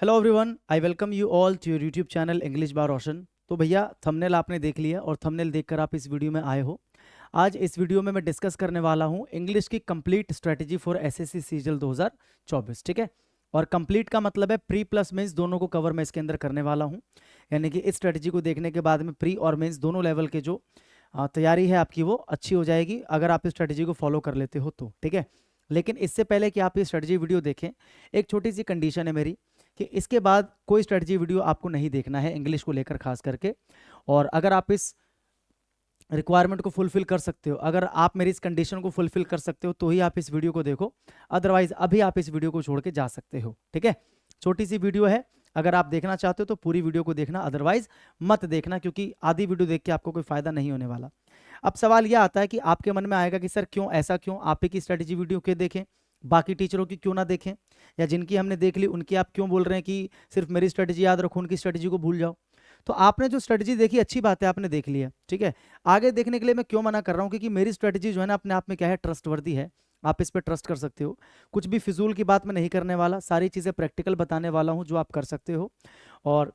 Hello everyone, I welcome you all to your YouTube channel English by Roshan. तो भैया thumbnail आपने देख लिया और थंबनेल देखकर आप इस वीडियो में आए हो। आज इस वीडियो में मैं डिस्कस करने वाला हूँ इंग्लिश की complete strategy for SSC CGL 2024। ठीक है, और कंप्लीट का मतलब है प्री प्लस मेंस दोनों को कवर मैं इसके अंदर करने वाला हूँ। यानी कि इस स्ट्रेटजी को देखने के बाद में प्री और मेंस दोनों लेवल के जो तैयारी है आपकी वो अच्छी हो जाएगी अगर आप इस स्ट्रेटजी को फॉलो कर लेते हो तो। ठीक है, लेकिन इससे पहले कि आप ये स्ट्रेटजी वीडियो देखें, एक छोटी सी कंडीशन है मेरी कि इसके बाद कोई स्ट्रेटजी वीडियो आपको नहीं देखना है इंग्लिश को लेकर खास करके। और अगर आप इस रिक्वायरमेंट को फुलफिल कर सकते हो, अगर आप मेरी इस कंडीशन को फुलफिल कर सकते हो तो ही आप इस वीडियो को देखो, अदरवाइज अभी आप इस वीडियो को छोड़ के जा सकते हो। ठीक है, छोटी सी वीडियो है, अगर आप देखना चाहते हो तो पूरी वीडियो को देखना, अदरवाइज मत देखना, क्योंकि आधी वीडियो देख के आपको कोई फायदा नहीं होने वाला। अब सवाल यह आता है कि आपके मन में आएगा कि सर क्यों ऐसा, क्यों आप ही की स्ट्रेटेजी वीडियो क्यों देखें, बाकी टीचरों की क्यों ना देखें, या जिनकी हमने देख ली उनकी आप क्यों बोल रहे हैं कि सिर्फ मेरी स्ट्रेटेजी याद रखो, उनकी स्ट्रेटेजी को भूल जाओ। तो आपने जो स्ट्रेटेजी देखी अच्छी बात है, आपने देख ली है। ठीक है, आगे देखने के लिए मैं क्यों मना कर रहा हूँ, क्योंकि मेरी स्ट्रेटेजी जो है ना अपने आप में क्या है, ट्रस्टवर्दी है, आप इस पर ट्रस्ट कर सकते हो। कुछ भी फिजूल की बात मैं नहीं करने वाला, सारी चीज़ें प्रैक्टिकल बताने वाला हूँ जो आप कर सकते हो और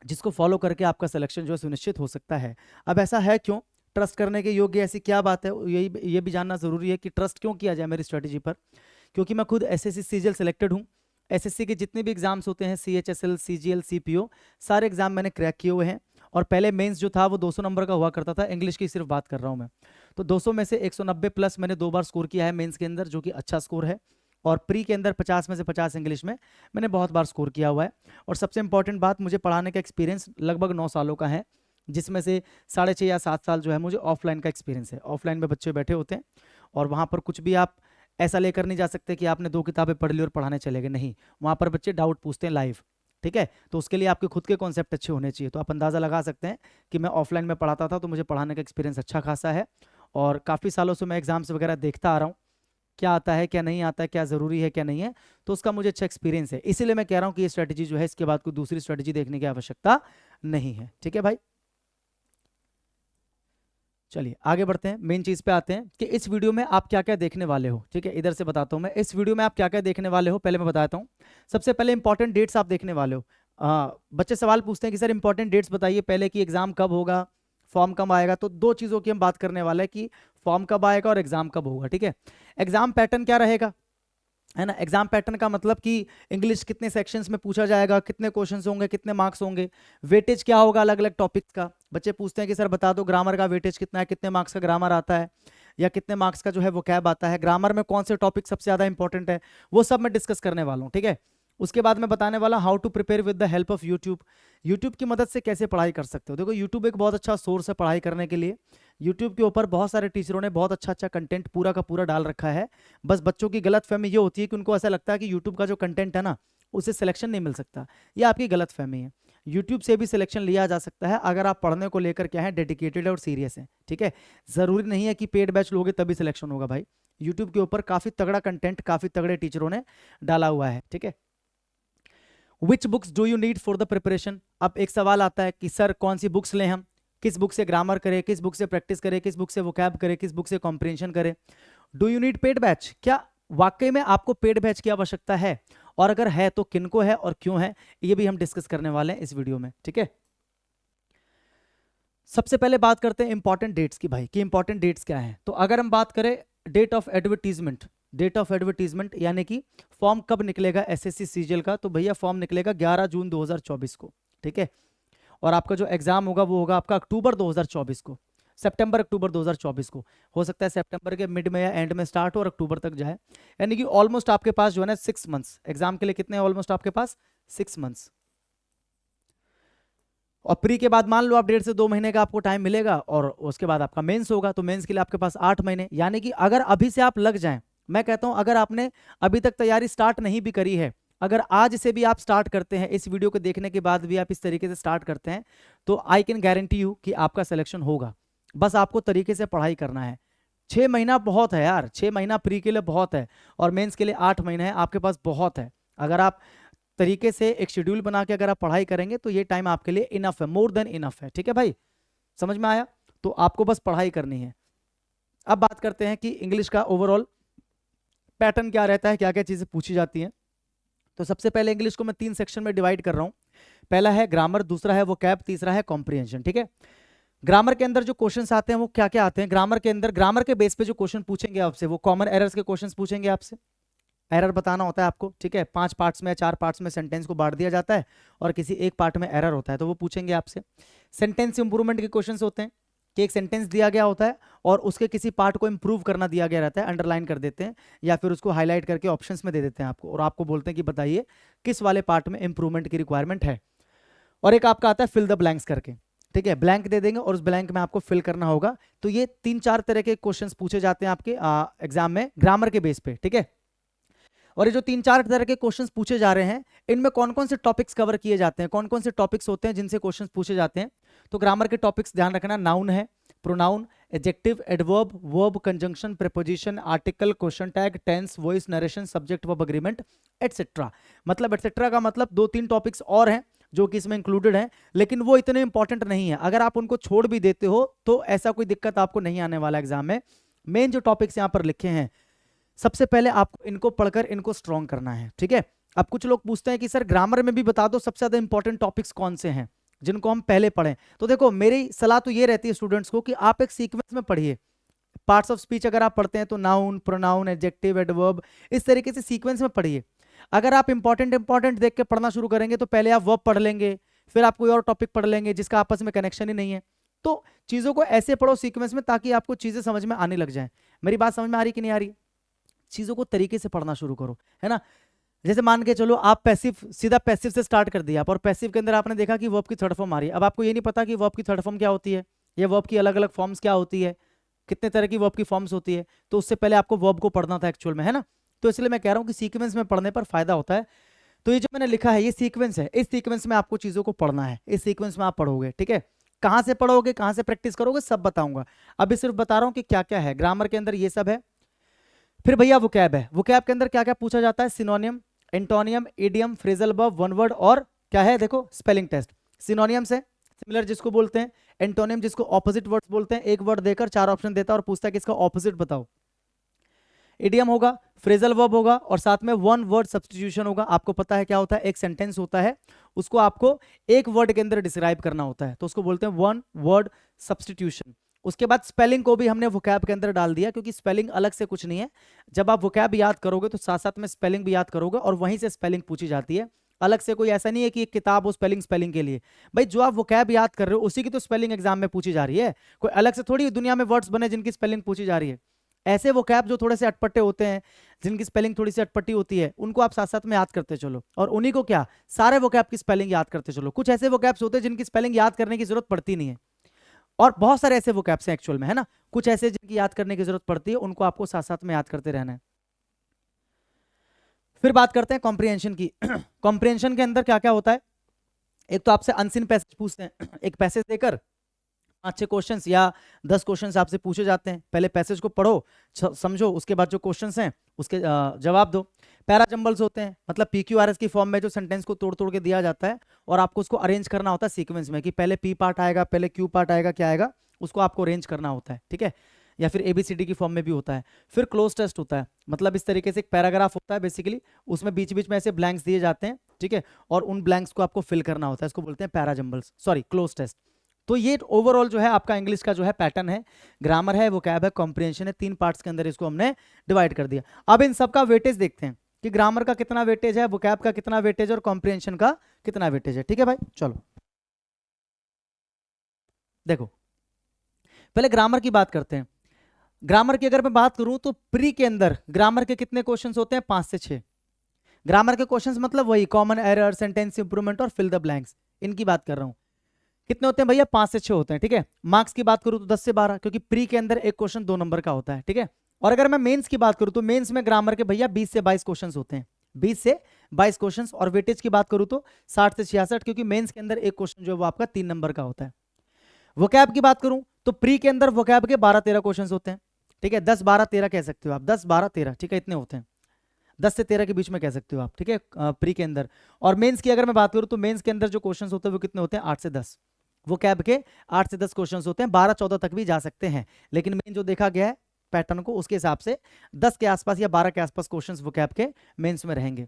जिसको फॉलो करके आपका सिलेक्शन जो है सुनिश्चित हो सकता है। अब ऐसा है क्यों, ट्रस्ट करने के योग्य ऐसी क्या बात है, यही ये भी जानना जरूरी है कि ट्रस्ट क्यों किया जाए मेरी स्ट्रेटेजी पर। क्योंकि मैं खुद एसएससी सीजीएल सेलेक्टेड हूँ। एसएससी के जितने भी एग्जाम्स होते हैं, सीएचएसएल, सीजीएल, सीपीओ, सारे एग्जाम मैंने क्रैक किए हुए हैं। और पहले मेंस जो था वो 200 नंबर का हुआ करता था, इंग्लिश की सिर्फ बात कर रहा हूँ मैं। तो 200 में से 190 प्लस मैंने 2 बार स्कोर किया है मेंस के अंदर, जो कि अच्छा स्कोर है। और प्री के अंदर 50 में से 50 इंग्लिश में मैंने बहुत बार स्कोर किया हुआ है। और सबसे इंपॉर्टेंट बात, मुझे पढ़ाने का एक्सपीरियंस लगभग 9 सालों का है, जिसमें से 6.5 या 7 साल जो है मुझे ऑफलाइन का एक्सपीरियंस है। ऑफलाइन में बच्चे बैठे होते हैं और वहाँ पर कुछ भी आप ऐसा लेकर नहीं जा सकते कि आपने 2 किताबें पढ़ ली और पढ़ाने चले गए, नहीं, वहाँ पर बच्चे डाउट पूछते हैं लाइव। ठीक है, तो उसके लिए आपके खुद के कॉन्सेप्ट अच्छे होने चाहिए। तो आप अंदाज़ा लगा सकते हैं कि मैं ऑफलाइन में पढ़ाता था तो मुझे पढ़ाने का एक्सपीरियंस अच्छा खासा है। और काफ़ी सालों से मैं एग्जाम्स वगैरह देखता आ रहा हूँ, क्या आता है क्या नहीं आता है, क्या ज़रूरी है क्या नहीं है, तो उसका मुझे अच्छा एक्सपीरियंस है। इसीलिए मैं कह रहा हूँ कि ये स्ट्रेटजी जो है इसके बाद कोई दूसरी स्ट्रेटजी देखने की आवश्यकता नहीं है। ठीक है भाई, चलिए आगे बढ़ते हैं, मेन चीज पे आते हैं कि इस वीडियो में आप क्या क्या देखने वाले हो। ठीक है, इधर से बताता हूं मैं, इस वीडियो में आप क्या क्या देखने वाले हो पहले मैं बताता हूं। सबसे पहले इंपॉर्टेंट डेट्स आप देखने वाले हो। बच्चे सवाल पूछते हैं कि सर इंपॉर्टेंट डेट्स बताइए पहले, कि एग्जाम कब होगा, फॉर्म कब आएगा। तो दो चीजों की हम बात करने वाले हैं कि फॉर्म कब आएगा और एग्जाम कब होगा। ठीक है, एग्जाम पैटर्न क्या रहेगा, है ना। एग्जाम पैटर्न का मतलब कि इंग्लिश कितने सेक्शंस में पूछा जाएगा, कितने क्वेश्चंस होंगे, कितने मार्क्स होंगे, वेटेज क्या होगा अलग अलग टॉपिक्स का। बच्चे पूछते हैं कि सर बता दो ग्रामर का वेटेज कितना है, कितने मार्क्स का ग्रामर आता है, या कितने मार्क्स का जो है वो कैब आता है, ग्रामर में कौन से टॉपिक सबसे ज्यादा इंपॉर्टेंट है, वो सब मैं डिस्कस करने वाला हूँ। ठीक है, उसके बाद मैं बताने वाला how to prepare with the help of YouTube. YouTube की मदद से कैसे पढ़ाई कर सकते हो। देखो यूट्यूब एक बहुत अच्छा सोर्स है पढ़ाई करने के लिए। यूट्यूब के ऊपर बहुत सारे टीचरों ने बहुत अच्छा अच्छा कंटेंट पूरा का पूरा डाल रखा है। बस बच्चों की गलत फहमी ये होती है कि उनको ऐसा लगता है कि यूट्यूब का जो कंटेंट है ना, उसे सिलेक्शन नहीं मिल सकता। ये आपकी गलत फहमी है। यूट्यूब से भी सिलेक्शन लिया जा सकता है अगर आप पढ़ने को लेकर क्या है, डेडिकेटेड और सीरियस है। ठीक है, जरूरी नहीं है कि पेड बैच लोगे तभी सिलेक्शन होगा भाई। यूट्यूब के ऊपर काफी तगड़ा कंटेंट काफी तगड़े टीचरों ने डाला हुआ है। ठीक है, विच books do you need for the preparation. अब एक सवाल आता है कि सर कौन सी बुक्स लें हम, किस बुक से ग्रामर करें, किस बुक से प्रैक्टिस करें, किस बुक से वोकैब करें, किस बुक से कॉम्प्रिहेंशन करें। Do you need paid batch, क्या वाकई में आपको पेड बैच की आवश्यकता है, और अगर है तो किनको है और क्यों है, ये भी हम डिस्कस करने वाले हैं इस वीडियो में। ठीक है, सबसे पहले बात करते हैं इंपॉर्टेंट डेट्स की भाई, कि इंपॉर्टेंट डेट्स क्या हैं। तो अगर हम बात करें date of advertisement, date of advertisement यानी कि फॉर्म कब निकलेगा एसएससी सीजीएल का, तो भैया फॉर्म निकलेगा 11 जून 2024 को। ठीक है, और आपका जो एग्जाम होगा वो होगा आपका अक्टूबर 2024 को, सितंबर अक्टूबर 2024 को। हो सकता है सितंबर के मिड में या एंड में स्टार्ट हो और अक्टूबर तक जाए। यानी कि ऑलमोस्ट आपके पास जो है ना 6 मंथ्स एग्जाम के लिए, कितने ऑलमोस्ट आपके पास 6 मंथ्स। और प्री के बाद मान लो आप 1.5 से 2 महीने का आपको टाइम मिलेगा, और उसके बाद आपका मेंस होगा, तो मेंस के लिए आपके पास 8 महीने। यानी कि अगर अभी से आप लग जाएं, मैं कहता हूं अगर आपने अभी तक तैयारी स्टार्ट नहीं भी करी है, अगर आज से भी आप स्टार्ट करते हैं, इस वीडियो को देखने के बाद भी आप इस तरीके से स्टार्ट करते हैं, तो आई कैन गारंटी यू कि आपका सिलेक्शन होगा। बस आपको तरीके से पढ़ाई करना है। 6 महीना बहुत है यार, 6 महीना प्री के लिए बहुत है, और मेंस के लिए 8 महीने है आपके पास, बहुत है। अगर आप तरीके से एक शेड्यूल बना के अगर आप पढ़ाई करेंगे तो ये टाइम आपके लिए इनफ है, मोर देन इनफ है। ठीक है भाई, समझ में आया। तो आपको बस पढ़ाई करनी है। अब बात करते हैं कि इंग्लिश का ओवरऑल पैटर्न क्या रहता है, क्या क्या चीजें पूछी जाती हैं। तो सबसे पहले इंग्लिश को मैं 3 सेक्शन में डिवाइड कर रहा हूं। पहला है ग्रामर, दूसरा है वोकैब, तीसरा है कॉम्प्रिहेंशन। ठीक है, ग्रामर के अंदर जो क्वेश्चंस आते हैं वो क्या क्या आते हैं ग्रामर के अंदर? ग्रामर के बेस पे जो क्वेश्चन पूछेंगे आपसे वो कॉमन एरर्स के क्वेश्चंस पूछेंगे आपसे। एरर बताना होता है आपको, ठीक है, 5 पार्ट्स में 4 पार्ट्स में सेंटेंस को बांट दिया जाता है और किसी एक पार्ट में एरर होता है तो वो पूछेंगे आपसे। सेंटेंस इंप्रूवमेंट के क्वेश्चंस होते हैं कि एक सेंटेंस दिया गया होता है और उसके किसी पार्ट को इंप्रूव करना दिया गया रहता है, अंडरलाइन कर देते हैं या फिर उसको हाईलाइट करके ऑप्शंस में दे देते हैं आपको और आपको बोलते हैं कि बताइए किस वाले पार्ट में इंप्रूवमेंट की रिक्वायरमेंट है। और एक आपका आता है फिल द ब्लैंक्स करके, ठीक है, ब्लैंक दे देंगे और उस ब्लैंक में आपको फिल करना होगा। तो ये 3-4 तरह के क्वेश्चंस पूछे जाते हैं आपके एग्जाम में ग्रामर के बेस पे, ठीक है। और ये जो 3-4 तरह के क्वेश्चंस पूछे जा रहे हैं इनमें कौन कौन से टॉपिक्स कवर किए जाते हैं, कौन कौन से टॉपिक्स होते हैं जिनसे क्वेश्चंस पूछे जाते हैं? तो ग्रामर के टॉपिक्स ध्यान रखना, नाउन है, pronoun, adjective, adverb, verb, conjunction, preposition, article, question tag, tense, voice, narration, subject, verb, agreement, etcetera. मतलब एटसेट्रा का मतलब 2-3 टॉपिक्स और हैं जो कि इसमें इंक्लूडेड है, लेकिन वो इतने इंपॉर्टेंट नहीं है। अगर आप उनको छोड़ भी देते हो तो ऐसा कोई दिक्कत आपको नहीं आने वाला एग्जाम में। मेन जो टॉपिक्स यहाँ पर लिखे हैं सबसे पहले आपको इनको पढ़कर इनको स्ट्रॉन्ग करना है, ठीक है। अब कुछ लोग पूछते हैं कि सर ग्रामर में भी बता दो सबसे ज्यादा इंपॉर्टेंट टॉपिक्स कौन से हैं जिनको हम पहले पढ़ें। तो देखो मेरी सलाह तो ये रहती है स्टूडेंट्स को कि आप एक सीक्वेंस में पढ़िए। पार्ट्स ऑफ स्पीच अगर आप पढ़ते हैं तो नाउन, प्रोनाउन, एडजेक्टिव, एडवर्ब, इस तरीके से सीक्वेंस में पढ़िए। अगर आप इंपॉर्टेंट देख के पढ़ना शुरू करेंगे तो पहले आप वर्ब पढ़ लेंगे, फिर आप कोई और टॉपिक पढ़ लेंगे जिसका आपस में कनेक्शन ही नहीं है। तो चीजों को ऐसे पढ़ो सीक्वेंस में ताकि आपको चीजें समझ में आने लग जाए। मेरी बात समझ में आ रही कि नहीं आ रही? चीजों को तरीके से पढ़ना शुरू करो, है ना। जैसे मान के चलो आप पैसिव, सीधा पैसिव से स्टार्ट कर दिया आप और पैसिव के अंदर आपने देखा कि वर्ब की थर्ड फॉर्म आ रही है। अब आपको ये नहीं पता कि वर्ब की थर्ड फॉर्म क्या होती है, ये वर्ब की अलग अलग फॉर्म्स क्या होती है, कितने तरह की वर्ब की फॉर्म्स होती है। तो उससे पहले आपको वर्ब को पढ़ना था एक्चुअल में, है ना। तो इसलिए मैं कह रहा हूँ कि सीक्वेंस में पढ़ने पर फायदा होता है। तो ये जो मैंने लिखा है ये सीक्वेंस है, इस सीक्वेंस में आपको चीजों को पढ़ना है, इस सीक्वेंस में आप पढ़ोगे, ठीक है। कहाँ से पढ़ोगे, कहाँ से प्रैक्टिस करोगे, सब बताऊंगा। अभी सिर्फ बता रहा हूँ कि क्या क्या है ग्रामर के अंदर, ये सब है। फिर भैया वोकैब है, वोकैब के अंदर क्या क्या पूछा जाता है? सिनोनियम, antonym, idiom, phrasal verb, one word और क्या है, देखो स्पेलिंग टेस्ट। सिनोनियम्स है सिमिलर जिसको बोलते हैं, एंटोनियम जिसको ऑपोजिट वर्ड्स बोलते हैं, एक वर्ड देकर 4 ऑप्शन देता है और पूछता है कि इसका ऑपोजिट बताओ। इडियम होगा, फ्रेजल वर्ब होगा और साथ में वन वर्ड सब्स्टिट्यूशन होगा। आपको पता है क्या होता है? एक सेंटेंस होता है उसको आपको एक वर्ड के अंदर डिस्क्राइब करना होता है तो उसको बोलते हैं वन वर्ड सब्स्टिट्यूशन। उसके बाद स्पेलिंग को भी हमने वोकैब के अंदर डाल दिया क्योंकि स्पेलिंग अलग से कुछ नहीं है। जब आप वोकैब याद करोगे तो साथ साथ में स्पेलिंग भी याद करोगे और वहीं से स्पेलिंग पूछी जाती है। अलग से कोई ऐसा नहीं है कि एक किताब हो स्पेलिंग के लिए। भाई जो आप वोकैब याद कर रहे हो उसी की तो स्पेलिंग एग्जाम में पूछी जा रही है। कोई अलग से थोड़ी दुनिया में वर्ड्स बने जिनकी स्पेलिंग पूछी जा रही है। ऐसे वोकैब जो थोड़े से अटपटे होते हैं, जिनकी स्पेलिंग थोड़ी सी अटपटी होती है, उनको आप साथ साथ में याद करते चलो और उन्हीं को क्या सारे वोकैब की स्पेलिंग याद करते चलो। कुछ ऐसे वोकैब्स होते हैं जिनकी स्पेलिंग याद करने की जरूरत पड़ती नहीं है और बहुत सारे ऐसे वोकैब्स हैं एक्चुअल में, है ना। कुछ ऐसे जिनकी याद करने की जरूरत पड़ती है, उनको आपको साथ साथ में याद करते रहना है। फिर बात करते हैं कॉम्प्रिहेंशन की। कॉम्प्रिहेंशन के अंदर क्या क्या होता है? एक तो आपसे अनसीन पैसेज पूछते हैं, एक पैसेज देकर 5-6 क्वेश्चंस या 10 क्वेश्चंस आपसे पूछे जाते हैं। पहले पैसेज को पढ़ो, समझो, उसके बाद जो क्वेश्चंस हैं उसके जवाब दो। पैराजंबल्स होते हैं, मतलब PQRS की फॉर्म में जो सेंटेंस को तोड़ तोड़ के दिया जाता है और आपको उसको अरेंज करना होता है सीक्वेंस में कि पहले P पार्ट आएगा, पहले Q पार्ट आएगा, क्या आएगा, उसको आपको अरेंज करना होता है, ठीक है। या फिर ABCD की फॉर्म में भी होता है। फिर क्लोज टेस्ट होता है, मतलब इस तरीके से एक पैराग्राफ होता है बेसिकली, उसमें बीच बीच में ऐसे ब्लैंक्स दिए जाते हैं, ठीक है, और उन ब्लैंक्स को आपको फिल करना होता है। इसको बोलते हैं पैराजंबल्स, सॉरी क्लोज टेस्ट। तो ये ओवरऑल जो है आपका इंग्लिश का जो है पैटर्न है। ग्रामर है, वोकैब है, कॉम्प्रिहेंशन है, 3 पार्ट्स के अंदर इसको हमने डिवाइड कर दिया। अब इन सब का वेटेज देखते हैं कि ग्रामर का कितना वेटेज है, वोकैब का कितना वेटेज और कॉम्प्रिहेंशन का कितना वेटेज है, ठीक है भाई। चलो देखो पहले ग्रामर की बात करते हैं। ग्रामर की अगर मैं बात करूं तो प्री के अंदर ग्रामर के कितने क्वेश्चंस होते हैं? 5 से 6 ग्रामर के क्वेश्चंस, मतलब वही कॉमन एरर, सेंटेंस इंप्रूवमेंट और फिल द ब्लैंक्स, इनकी बात कर रहा हूं। कितने होते हैं भैया? 5 से 6 होते हैं, ठीक है। मार्क्स की बात करूं तो 10 से 12, क्योंकि प्री के अंदर एक क्वेश्चन 2 नंबर का होता है, ठीक है। और अगर मैं मेंस की बात करूं तो मेंस में ग्रामर के भैया 20 से 22 क्वेश्चन होते हैं, 20 से 22 क्वेश्चन। और वेटेज की बात करूं तो 60 से 66, क्योंकि मेंस के अंदर एक क्वेश्चन जो है वो आपका 3 नंबर का होता है। वोकैब की बात करूं तो प्री के अंदर वोकैब के 12-13 क्वेश्चन होते हैं, ठीक है। 10-12-13 कह सकते हो आप, 10-12-13, ठीक है, इतने होते हैं। 10 से 13 के बीच में कह सकते हो आप, ठीक है, प्री के अंदर। और मेंस की अगर मैं बात करूं तो मेंस के अंदर जो क्वेश्चंस होते हैं वो कितने होते हैं? 8 से 10। वो कैब के 8 से 10 क्वेश्चंस होते हैं, 12-14 तक भी जा सकते हैं, लेकिन मेन जो देखा गया है पैटर्न को उसके हिसाब से 10 के आसपास या 12 के आसपास क्वेश्चंस वो कैब के मेंस में रहेंगे।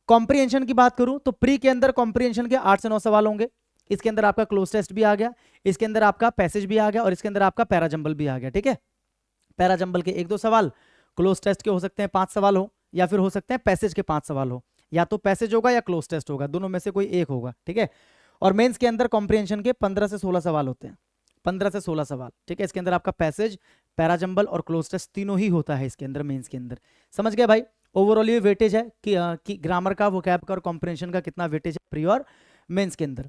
कॉम्प्रिहेंशन की बात करूं तो प्री के अंदर कॉम्प्रिहेंशन के 8 से 9 सवाल होंगे। इसके अंदर आपका क्लोज टेस्ट भी आ गया, इसके अंदर आपका पैसेज भी आ गया और इसके अंदर आपका पैराजंबल भी आ गया। ठीक है, पैराजंबल के 1-2 सवाल, क्लोज टेस्ट के हो सकते हैं 5 सवाल हो, या फिर हो सकते हैं पैसेज के 5 सवाल हो। या तो पैसेज होगा या क्लोज टेस्ट होगा, दोनों में से कोई एक होगा। ठीक है, और मेंस के अंदर कॉम्प्रिहेंशन के 15 से 16 सवाल होते हैं, 15 से 16 सवाल। ठीक है, इसके अंदर आपका पैसेज, पैराजंबल और क्लोज टेस्ट तीनों ही होता है इसके अंदर, मेंस के अंदर। समझ गए भाई? ओवरऑल ये वेटेज है कि ग्रामर का, वोकैब का और कॉम्प्रिहेंशन का कितना वेटेज है प्री और मेंस के अंदर।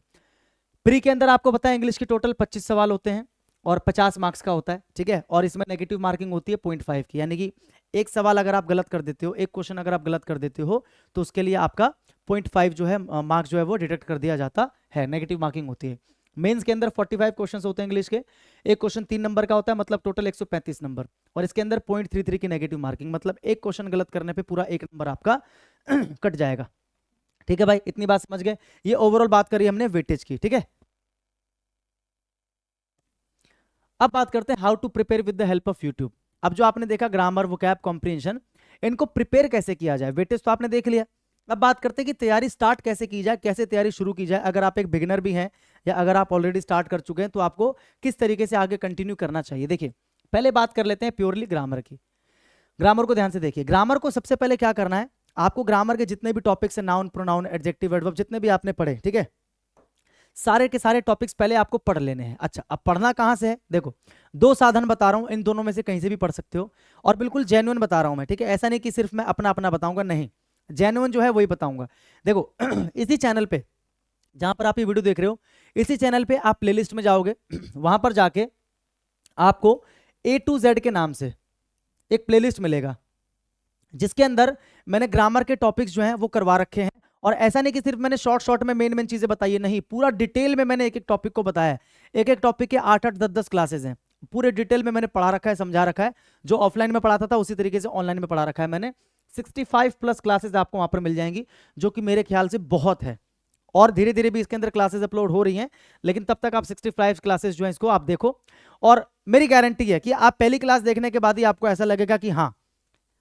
प्री के अंदर आपको पता है इंग्लिश के टोटल 25 सवाल होते हैं और 50 मार्क्स का होता है। ठीक है, और इसमें नेगेटिव मार्किंग होती है 0.5 की, यानी कि एक सवाल अगर आप गलत कर देते हो, एक क्वेश्चन अगर आप गलत कर देते हो तो उसके लिए आपका 0.5 जो है मार्क्स जो है वो डिडक्ट कर दिया जाता है, नेगेटिव मार्किंग होती है। मेंस के अंदर 45 क्वेश्चंस होते हैं इंग्लिश के, एक क्वेश्चन 3 नंबर का होता है, मतलब टोटल 135 नंबर, और इसके अंदर 0.33 की नेगेटिव मार्किंग, मतलब एक क्वेश्चन गलत करने पे पूरा 1 नंबर आपका कट जाएगा। ठीक है भाई, इतनी बात समझ गए? ये ओवरऑल बात करी हमने वेटेज की। ठीक है, अब बात करते हैं how to prepare with the help of YouTube. अब जो आपने देखा ग्रामर, वोकैब, कॉम्प्रिहेंशन, इनको प्रिपेयर कैसे किया जाए, वेटेज तो आपने देख लिया। अब बात करते हैं कि तैयारी स्टार्ट कैसे की जाए, कैसे तैयारी शुरू की जाए। अगर आप एक बिगिनर भी हैं या अगर आप ऑलरेडी स्टार्ट कर चुके हैं तो आपको किस तरीके से आगे कंटिन्यू करना चाहिए। देखिए, पहले बात कर लेते हैं प्योरली ग्रामर की। ग्रामर को ध्यान से देखिए। ग्रामर को सबसे पहले क्या करना है, आपको ग्रामर के जितने भी टॉपिक्स हैं, नाउन, प्रोनाउन, एडजेक्टिव, एडवर्ब, जितने भी आपने पढ़े, ठीक है, सारे के सारे टॉपिक्स पहले आपको पढ़ लेने हैं। अच्छा, अब पढ़ना कहां से है? देखो, 2 साधन बता रहा हूं, इन दोनों में से कहीं से भी पढ़ सकते हो, और बिल्कुल जेन्युइन बता रहा हूं मैं। ठीक है, ऐसा नहीं कि सिर्फ मैं अपना अपना बताऊंगा, नहीं, जेन्युइन जो है वही बताऊंगा। देखो इसी चैनल पे, जहां पर आप ये वीडियो देख रहे हो, इसी चैनल पे आप प्लेलिस्ट में जाओगे वहां पर जाके आपको A to Z के नाम से एक प्लेलिस्ट मिलेगा, जिसके अंदर मैंने ग्रामर के टॉपिक्स जो हैं वो करवा रखे हैं। और ऐसा नहीं कि सिर्फ मैंने शॉर्ट शॉर्ट में मेन मेन चीजें बताई है, नहीं, पूरा डिटेल में मैंने एक एक टॉपिक को बताया है। एक एक टॉपिक के 8-8, 10-10 क्लासेस हैं, पूरे डिटेल में मैंने पढ़ा रखा है, समझा रखा है। जो ऑफलाइन में पढ़ाता था उसी तरीके से ऑनलाइन में पढ़ा रखा है मैंने। 65+ क्लासेस आपको वहां पर मिल जाएंगी, जो कि मेरे ख्याल से बहुत है। और धीरे धीरे भी इसके अंदर क्लासेस अपलोड हो रही हैं, लेकिन तब तक आप 65 क्लासेस जो है इसको आप देखो। और मेरी गारंटी है कि आप पहली क्लास देखने के बाद ही आपको ऐसा लगेगा कि हाँ,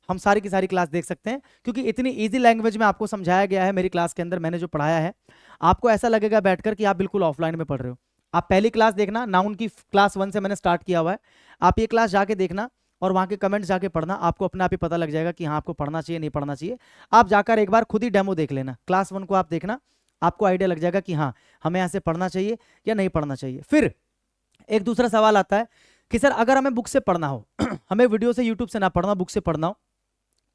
हम सारी की सारी क्लास देख सकते हैं, क्योंकि इतनी इजी लैंग्वेज में आपको समझाया गया है मेरी क्लास के अंदर, मैंने जो पढ़ाया है। आपको ऐसा लगेगा बैठकर कि आप बिल्कुल ऑफलाइन में पढ़ रहे हो। आप पहली क्लास देखना, नाउन की क्लास 1 से मैंने स्टार्ट किया हुआ है, आप ये क्लास जाके देखना और वहाँ के कमेंट्स जाके पढ़ना, आपको अपने आप ही पता लग जाएगा कि हाँ, आपको पढ़ना चाहिए, नहीं पढ़ना चाहिए। आप जाकर एक बार खुद ही डेमो देख लेना, क्लास 1 को आप देखना, आपको आइडिया लग जाएगा कि हाँ, हमें यहाँ से पढ़ना चाहिए या नहीं पढ़ना चाहिए। फिर एक दूसरा सवाल आता है कि सर अगर हमें बुक से पढ़ना हो हमें वीडियो से, यूट्यूब से ना पढ़ना, बुक से पढ़ना हो,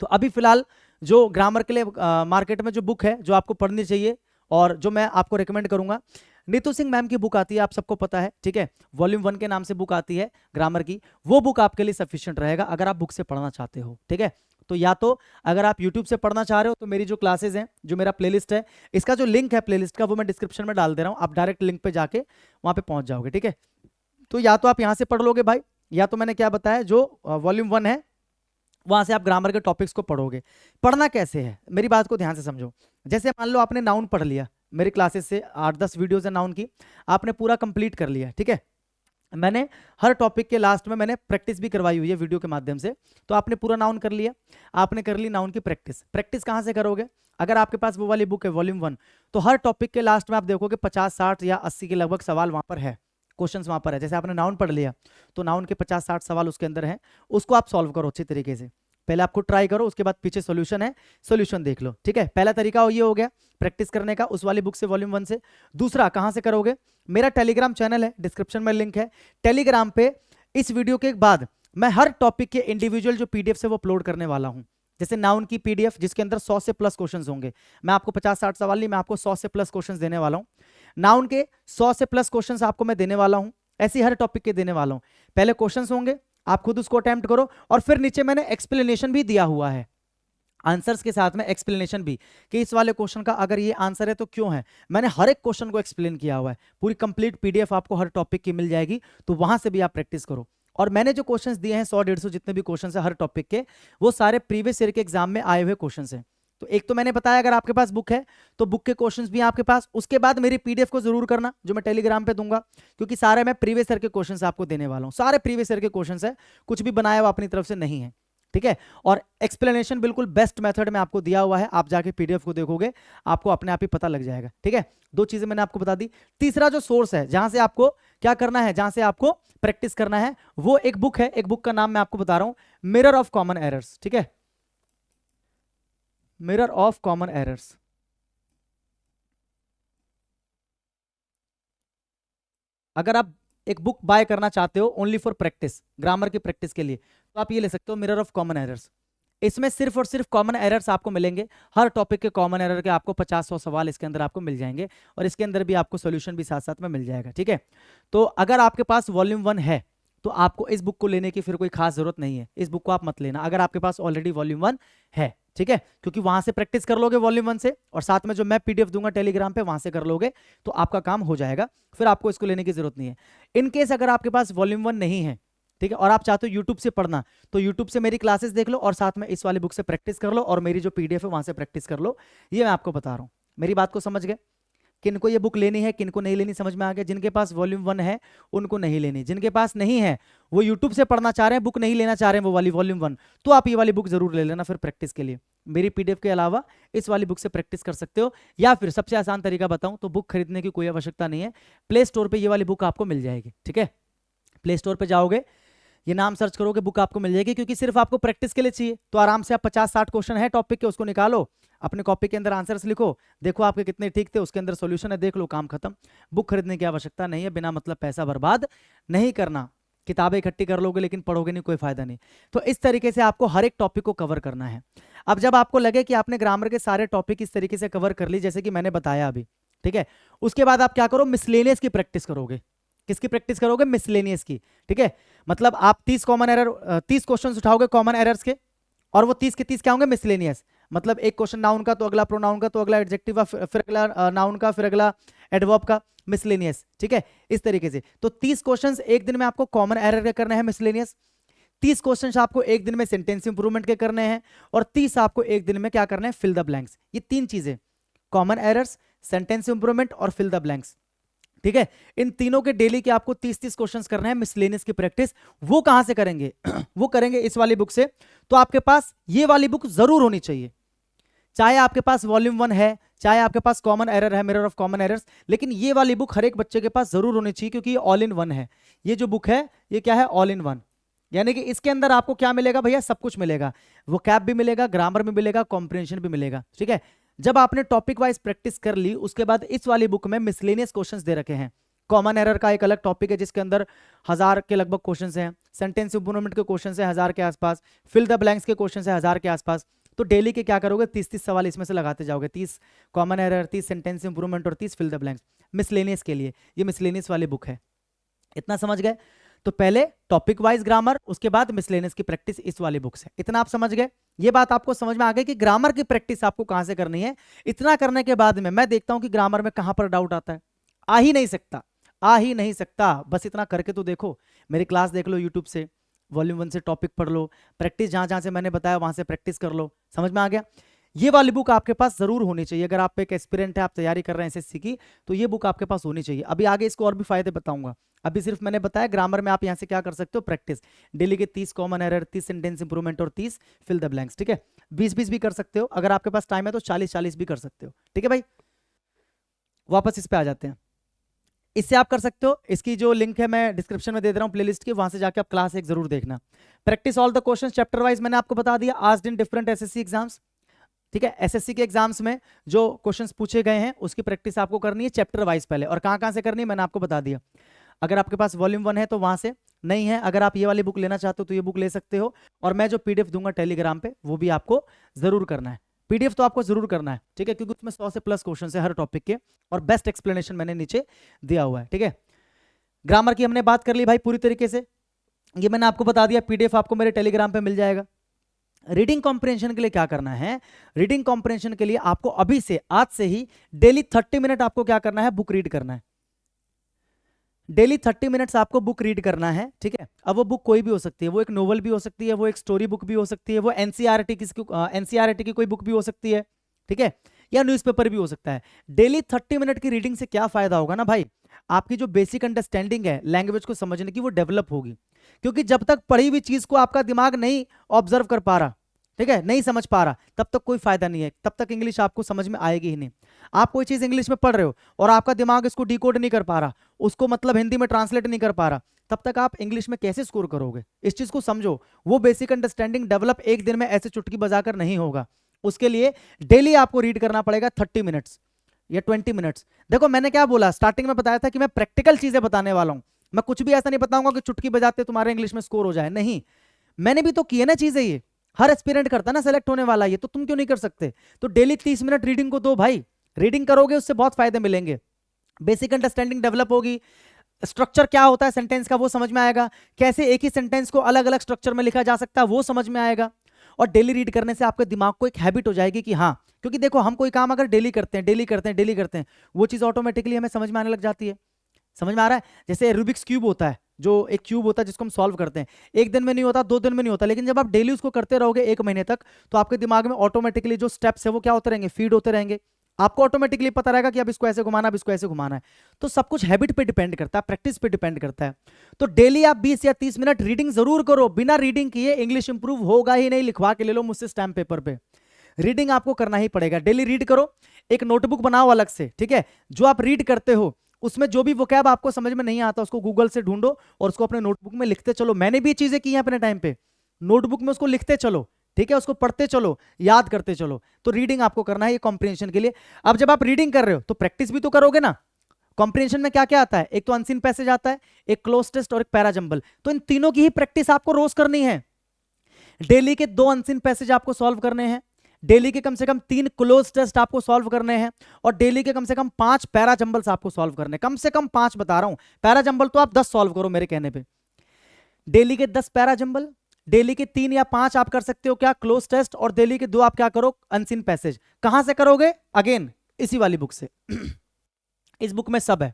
तो अभी फिलहाल जो ग्रामर के लिए मार्केट में जो बुक है जो आपको पढ़नी चाहिए और जो मैं आपको रिकमेंड करूंगा, नीतू सिंह मैम की बुक आती है, आप सबको पता है। ठीक है, वॉल्यूम 1 के नाम से बुक आती है ग्रामर की, वो बुक आपके लिए सफिशिएंट रहेगा अगर आप बुक से पढ़ना चाहते हो। ठीक है, तो या तो अगर आप यूट्यूब से पढ़ना चाह रहे हो तो मेरी जो क्लासेज हैं, जो मेरा प्लेलिस्ट है, इसका जो लिंक है प्लेलिस्ट का, वो मैं डिस्क्रिप्शन में डाल दे रहा हूँ, आप डायरेक्ट लिंक पे जाके वहां पे पहुंच जाओगे। ठीक है, तो या तो आप यहाँ से पढ़ लोगे भाई, या तो मैंने क्या बताया, जो वॉल्यूम 1 है वहां से आप ग्रामर के टॉपिक्स को पढ़ोगे। पढ़ना कैसे है, मेरी बात को ध्यान से समझो। जैसे मान लो आपने नाउन पढ़ लिया, मेरी क्लासेस से 8-10 वीडियोस है नाउन की, आपने पूरा कंप्लीट कर लिया। ठीक है, मैंने हर टॉपिक के लास्ट में मैंने प्रैक्टिस भी करवाई हुई है वीडियो के माध्यम से। तो आपने पूरा नाउन कर लिया, आपने कर ली नाउन की प्रैक्टिस। प्रैक्टिस कहाँ से करोगे? अगर आपके पास वो वाली बुक है वॉल्यूम 1, तो हर टॉपिक के लास्ट में आप देखोगे 50, 60 या 80 के लगभग सवाल वहां पर है, क्वेश्चंस वहां पर है। जैसे आपने नाउन पढ़ लिया तो नाउन के 50-60 सवाल उसके अंदर हैं, उसको आप सॉल्व करो अच्छी तरीके से। पहले आपको ट्राई करो, उसके बाद पीछे सॉल्यूशन है, सॉल्यूशन देख लो। ठीक है, पहला तरीका ये हो गया प्रैक्टिस करने का, उस वाली बुक से वॉल्यूम 1 से। दूसरा कहां से करोगे? मेरा टेलीग्राम चैनल है, डिस्क्रिप्शन में लिंक है। टेलीग्राम पे इस वीडियो के बाद मैं हर टॉपिक के इंडिविजुअल जो पीडीएफ से वो अपलोड करने वाला हूं। जैसे नाउन की पीडीएफ जिसके अंदर 100 से प्लस क्वेश्चंस होंगे, मैं आपको 50-60 सवाल नहीं, मैं आपको 100 से प्लस क्वेश्चंस देने वाला हूं। नाउन के 100 से प्लस क्वेश्चंस आपको मैं देने वाला हूं, ऐसे हर टॉपिक के देने वाला हूं। पहले क्वेश्चंस होंगे, आप खुद उसको अटेम्प्ट करो, और फिर नीचे मैंने एक्सप्लेनेशन भी दिया हुआ है, आंसर्स के साथ में एक्सप्लेनेशन भी, कि इस वाले क्वेश्चन का अगर ये आंसर है तो क्यों है। मैंने हर एक क्वेश्चन को एक्सप्लेन किया हुआ है, पूरी कंप्लीट पीडीएफ आपको हर टॉपिक की मिल जाएगी, तो वहां से भी आप प्रैक्टिस करो। और मैंने जो क्वेश्चंस दिए हैं 100-150 जितने भी क्वेश्चंस है हर टॉपिक के, वो सारे प्रीवियस ईयर के एग्जाम में आए हुए क्वेश्चंस हैं। तो एक तो मैंने बताया अगर आपके पास बुक है तो बुक के क्वेश्चंस भी हैं आपके पास, उसके बाद मेरी पीडीएफ को जरूर करना जो मैं टेलीग्राम पे दूंगा, क्योंकि सारे मैं प्रीवियस ईयर के क्वेश्चंस आपको देने वाला हूं, सारे प्रीवियस ईयर के क्वेश्चंस है, कुछ भी बनाया हुआ अपनी तरफ से नहीं है। ठीक है। और एक्सप्लेनेशन बिल्कुल बेस्ट मेथड में आपको दिया हुआ है, आप जाके पीडीएफ को देखोगे आपको अपने आप ही पता लग जाएगा, ठीक है। दो चीजें मैंने आपको बता दी। तीसरा जो सोर्स है जहां से आपको क्या करना है, जहां से आपको प्रैक्टिस करना है, वो एक बुक है। एक बुक का नाम मैं आपको बता रहा हूं, मिरर ऑफ कॉमन एरर्स, ठीक है, मिरर ऑफ कॉमन एरर्स। अगर आप एक बुक बाय करना चाहते हो ओनली फॉर प्रैक्टिस, ग्रामर की प्रैक्टिस के लिए, तो आप ये ले सकते हो, मिरर ऑफ कॉमन एरर्स। इसमें सिर्फ और सिर्फ कॉमन एरर्स आपको मिलेंगे, हर टॉपिक के कॉमन एरर के आपको 50-100 सवाल इसके अंदर आपको मिल जाएंगे, और इसके अंदर भी आपको सॉल्यूशन भी साथ साथ में मिल जाएगा, ठीक है। तो अगर आपके पास वॉल्यूम 1 है तो आपको इस बुक को लेने की फिर कोई खास जरूरत नहीं है, इस बुक को आप मत लेना अगर आपके पास ऑलरेडी वॉल्यूम 1 है, ठीक है, क्योंकि वहां से प्रैक्टिस कर लोगे वॉल्यूम 1 से, और साथ में जो मैं पीडीएफ दूंगा टेलीग्राम पे वहां से कर लोगे तो आपका काम हो जाएगा, फिर आपको इसको लेने की जरूरत नहीं है। इन केस अगर आपके पास वॉल्यूम 1 नहीं है, ठीक है, और आप चाहते हो यूट्यूब से पढ़ना, तो यूट्यूब से मेरी क्लासेस देख लो और साथ में इस वाली बुक से प्रैक्टिस कर लो, और मेरी जो पीडीएफ है वहां से प्रैक्टिस कर लो। ये मैं आपको बता रहा हूं, मेरी बात को समझ गए? किनको ये बुक लेनी है, किनको नहीं लेनी, समझ में आ गया? जिनके पास वॉल्यूम 1 है उनको नहीं लेनी, जिनके पास नहीं है वो यूट्यूब से पढ़ना चाह रहे हैं, बुक नहीं लेना चाह रहे हैं वो वाली वॉल्यूम 1, तो आप ये वाली बुक जरूर ले लेना फिर प्रैक्टिस के लिए। मेरी पीडीएफ के अलावा इस वाली बुक से प्रैक्टिस कर सकते हो, या फिर सबसे आसान तरीका बताऊं तो बुक खरीदने की कोई आवश्यकता नहीं है, प्ले स्टोर पर ये वाली बुक आपको मिल जाएगी, ठीक है। प्ले स्टोर पर जाओगे, ये नाम सर्च करोगे, बुक आपको मिल जाएगी, क्योंकि सिर्फ आपको प्रैक्टिस के लिए चाहिए, तो आराम से आप 50-60 क्वेश्चन है टॉपिक के, उसको निकालो, अपने कॉपी के अंदर आंसर्स लिखो, देखो आपके कितने ठीक थे, उसके अंदर सॉल्यूशन है, देख लो, काम खत्म। बुक खरीदने की आवश्यकता नहीं है, बिना मतलब पैसा बर्बाद नहीं करना। किताबें इकट्ठी कर लोगे लेकिन पढ़ोगे नहीं, कोई फायदा नहीं। तो इस तरीके से आपको हर एक टॉपिक को कवर करना है। अब जब आपको लगे कि आपने ग्रामर के सारे टॉपिक इस तरीके से कवर कर ली जैसे कि मैंने बताया अभी, ठीक है, उसके बाद आप क्या करो, मिसलेनियस की प्रैक्टिस करोगे। किसकी प्रैक्टिस करोगे? मिसलेनियस की, ठीक है। मतलब आप 30 कॉमन एरर 30 क्वेश्चन उठाओगे कॉमन एरर्स के, और वो 30 के 30 क्या होंगे? मिसलेनियस। मतलब एक क्वेश्चन नाउन का तो अगला प्रोनाउन का तो अगला एडजेक्टिव का, फिर अगला नाउन का, फिर अगला एडवर्ब का, मिसलेनियस, ठीक है, इस तरीके से। तो 30 क्वेश्चंस एक दिन में आपको कॉमन एरर के करने हैं मिसलेनियस, 30 क्वेश्चंस आपको एक दिन में सेंटेंस इंप्रूवमेंट के करने हैं, और 30 आपको एक दिन में क्या करना है? Fill the blanks. ये तीन चीजें, कॉमन एरर्स, सेंटेंस इंप्रूवमेंट और फिल द ब्लैंक्स, ठीक है। इन तीनों के डेली के आपको 30-30 क्वेश्चंस करने हैं मिसलेनियस की प्रैक्टिस। वो कहां से करेंगे? वो करेंगे इस वाली बुक से। तो आपके पास ये वाली बुक जरूर होनी चाहिए, चाहे आपके पास वॉल्यूम 1 है, चाहे आपके पास कॉमन एरर है, मिरर ऑफ कॉमन एरर्स, लेकिन ये वाली बुक हर एक बच्चे के पास जरूर होनी चाहिए, क्योंकि ये ऑल इन वन है। ये जो बुक है ये क्या है? ऑल इन वन, यानी कि इसके अंदर आपको क्या मिलेगा भैया? सब कुछ मिलेगा, वो कैप भी मिलेगा, ग्रामर भी मिलेगा, कॉम्प्रिहेंशन भी मिलेगा, ठीक है। जब आपने टॉपिक वाइज प्रैक्टिस कर ली, उसके बाद इस वाली बुक में मिसलेनियस क्वेश्चंस दे रखे हैं। कॉमन एरर का एक अलग टॉपिक है जिसके अंदर 1000 के लगभग क्वेश्चंस हैं, सेंटेंस इंप्रूवमेंट के क्वेश्चंस हैं 1000 के आसपास, फिल द ब्लैंक्स के क्वेश्चंस हैं 1000 के आसपास। तो डेली के क्या करोगे? 30-30 सवाल इसमें से लगाते जाओगे, 30 कॉमन एरर, 30 सेंटेंस इंप्रूवमेंट और 30 फिल द ब्लैंक्स मिसलेनियस के लिए। ये मिसलेनियस वाली बुक है, इतना समझ गए? तो पहले टॉपिक वाइज ग्रामर, उसके बाद मिसलेनियस की प्रैक्टिस इस वाली बुक से। इतना आप समझ गए? ये बात आपको समझ में आ गई कि ग्रामर की प्रैक्टिस आपको कहां से करनी है। इतना करने के बाद में मैं देखता हूं कि ग्रामर में कहां पर डाउट आता है। आ ही नहीं सकता, आ ही नहीं सकता। बस इतना करके तो देखो, मेरी क्लास देख लो यूट्यूब से, वॉल्यूम 1 से टॉपिक पढ़ लो, प्रैक्टिस जहां जहां से मैंने बताया वहां से प्रैक्टिस कर लो। समझ में आ गया? ये वाली बुक आपके पास जरूर होनी चाहिए। अगर आप एक एस्पिरेंट है, आप तैयारी कर रहे हैं एसएससी की, तो ये बुक आपके पास होनी चाहिए। अभी आगे इसको और भी फायदे बताऊंगा। अभी सिर्फ मैंने बताया ग्रामर में आप यहां से क्या कर सकते हो? प्रैक्टिस डेली के 30 कॉमन एरर, 30 सेंटेंस इंप्रूवमेंट और 30 फिल द ब्लैंक्स, ठीक है। 20-20 भी कर सकते हो, अगर आपके पास टाइम है तो 40-40 भी कर सकते हो, ठीक है भाई। वापस इस पे आ जाते हैं। इससे आप कर सकते हो, इसकी जो लिंक है मैं डिस्क्रिप्शन में दे दे रहा हूं प्लेलिस्ट की, वहां से जाके आप क्लास 1 जरूर देखना। Practice all the question chapter wise मैंने आपको बता दिया, asked in different SSC exams, ठीक है। एसएससी के एग्जाम्स में जो क्वेश्चंस पूछे गए हैं उसकी प्रैक्टिस आपको करनी है चैप्टर वाइज पहले, और कहां कहां से करनी है मैंने आपको बता दिया। अगर आपके पास वॉल्यूम 1 है तो वहां से, नहीं है अगर आप ये वाली बुक लेना चाहते हो तो ये बुक ले सकते हो, और मैं जो पीडीएफ दूंगा टेलीग्राम पे वो भी आपको जरूर करना है। पीडीएफ तो आपको जरूर करना है, ठीक है, क्योंकि उसमें 100 से प्लस क्वेश्चन है हर टॉपिक के, और बेस्ट एक्सप्लेनेशन मैंने नीचे दिया हुआ है, ठीक है। ग्रामर की हमने बात कर ली भाई पूरी तरीके से, ये मैंने आपको बता दिया, पीडीएफ आपको मेरे टेलीग्राम पे मिल जाएगा। रीडिंग कॉम्प्रिहेंशन के लिए क्या करना है? रीडिंग कॉम्प्रिहेंशन के लिए आपको अभी से, आज से ही डेली 30 मिनट आपको क्या करना है? बुक रीड करना है। डेली 30 मिनट्स आपको बुक रीड करना है, ठीक है। अब वो बुक कोई भी हो सकती है, वो एक नोवेल भी हो सकती है, वो एक स्टोरी बुक भी हो सकती है, वो एनसीईआरटी की कोई बुक भी हो सकती है, ठीक है, या न्यूज़पेपर भी हो सकता है। डेली 30 मिनट की रीडिंग से क्या फायदा होगा ना भाई, आपकी जो बेसिक अंडरस्टैंडिंग है लैंग्वेज को समझने की वो डेवलप होगी, क्योंकि जब तक पढ़ी हुई चीज को आपका दिमाग नहीं ऑब्जर्व कर पा रहा, ठीक है, नहीं समझ पा रहा, तब तक कोई फायदा नहीं है, तब तक इंग्लिश आपको समझ में आएगी ही नहीं। आप कोई चीज इंग्लिश में पढ़ रहे हो और आपका दिमाग इसको डिकोड नहीं कर पा रहा, उसको मतलब हिंदी में ट्रांसलेट नहीं कर पा रहा, तब तक आप इंग्लिश में कैसे स्कोर करोगे? इस चीज को समझो। वो बेसिक अंडरस्टैंडिंग डेवलप एक दिन में ऐसे चुटकी बजाकर नहीं होगा। उसके लिए डेली आपको रीड करना पड़ेगा 30 मिनट्स या 20 मिनट्स। देखो मैंने क्या बोला, स्टार्टिंग में बताया था कि मैं प्रैक्टिकल चीजें बताने वाला हूं, मैं कुछ भी ऐसा नहीं बताऊंगा कि चुटकी बजाते तुम्हारे इंग्लिश में स्कोर हो जाए, नहीं, मैंने भी तो किए ना चीजें, ये हर एस्पिरेंट करता ना सेलेक्ट होने वाला, ये तो तुम क्यों नहीं कर सकते? तो डेली 30 मिनट रीडिंग को दो भाई, रीडिंग करोगे उससे बहुत फायदे मिलेंगे, बेसिक अंडरस्टैंडिंग डेवलप होगी, स्ट्रक्चर क्या होता है सेंटेंस का वो समझ में आएगा, कैसे एक ही सेंटेंस को अलग अलग स्ट्रक्चर में लिखा जा सकता है वो समझ में आएगा, और डेली रीड करने से आपके दिमाग को एक हैबिट हो जाएगी कि हाँ, क्योंकि देखो हम कोई काम अगर डेली करते हैं डेली करते हैं डेली करते हैं, वो चीज़ ऑटोमेटिकली हमें समझ में आने लग जाती है। समझ में आ रहा है? जैसे रूबिक्स क्यूब होता है, जो एक क्यूब होता है जिसको हम सॉल्व करते हैं, एक दिन में नहीं होता, 2 दिन में नहीं होता, लेकिन जब आप डेली उसको करते रहोगे 1 महीने तक, तो आपके दिमाग में ऑटोमेटिकली जो स्टेप्स है वो क्या होते रहेंगे, फीड होते रहेंगे, आपको ऑटोमेटिकली पता रहेगा कि अब इसको ऐसे घुमाना, अब इसको ऐसे घुमाना है। तो सब कुछ हैबिट पे डिपेंड करता है, प्रैक्टिस पे डिपेंड करता है। तो डेली आप 20 या 30 मिनट रीडिंग जरूर करो, बिना रीडिंग किए इंग्लिश इंप्रूव होगा ही नहीं, लिखवा के ले लो मुझसे स्टैम्प पेपर पे, रीडिंग आपको करना ही पड़ेगा। डेली रीड करो, एक नोटबुक बनाओ अलग से, ठीक है, जो आप रीड करते हो उसमें जो भी वोकैब आपको समझ में नहीं आता उसको गूगल से ढूंढो और उसको अपने नोटबुक में लिखते चलो। मैंने भी ये चीजें की हैं अपने टाइम पे, नोटबुक में उसको लिखते चलो, ठीक है, उसको पढ़ते चलो, याद करते चलो। तो रीडिंग आपको करना है ये कॉम्प्रिहेंशन के लिए। अब जब आप रीडिंग कर रहे हो तो प्रैक्टिस भी तो करोगे ना। कॉम्प्रिहेंशन में क्या क्या आता है, एक तो अनसीन पैसेज आता है, एक क्लोज टेस्ट और एक पैरा जंबल, तो इन तीनों की ही प्रैक्टिस आपको रोज करनी है। डेली के 2 अनसीन पैसेज आपको सॉल्व करने हैं, डेली के कम से कम 3 क्लोज टेस्ट आपको सॉल्व करने हैं, और डेली के कम से कम 5 पैरा जंबल्स आपको सॉल्व करने हैं, कम से कम 5 बता रहा हूं, पैरा जंबल तो आप 10 सॉल्व करो मेरे कहने पे। डेली के 10 पैरा जंबल, डेली के 3 या 5 आप कर सकते हो क्या क्लोज टेस्ट, और डेली के 2 आप क्या करो अनसीन पैसेज। कहां से करोगे? अगेन इसी वाली बुक से इस बुक में सब है,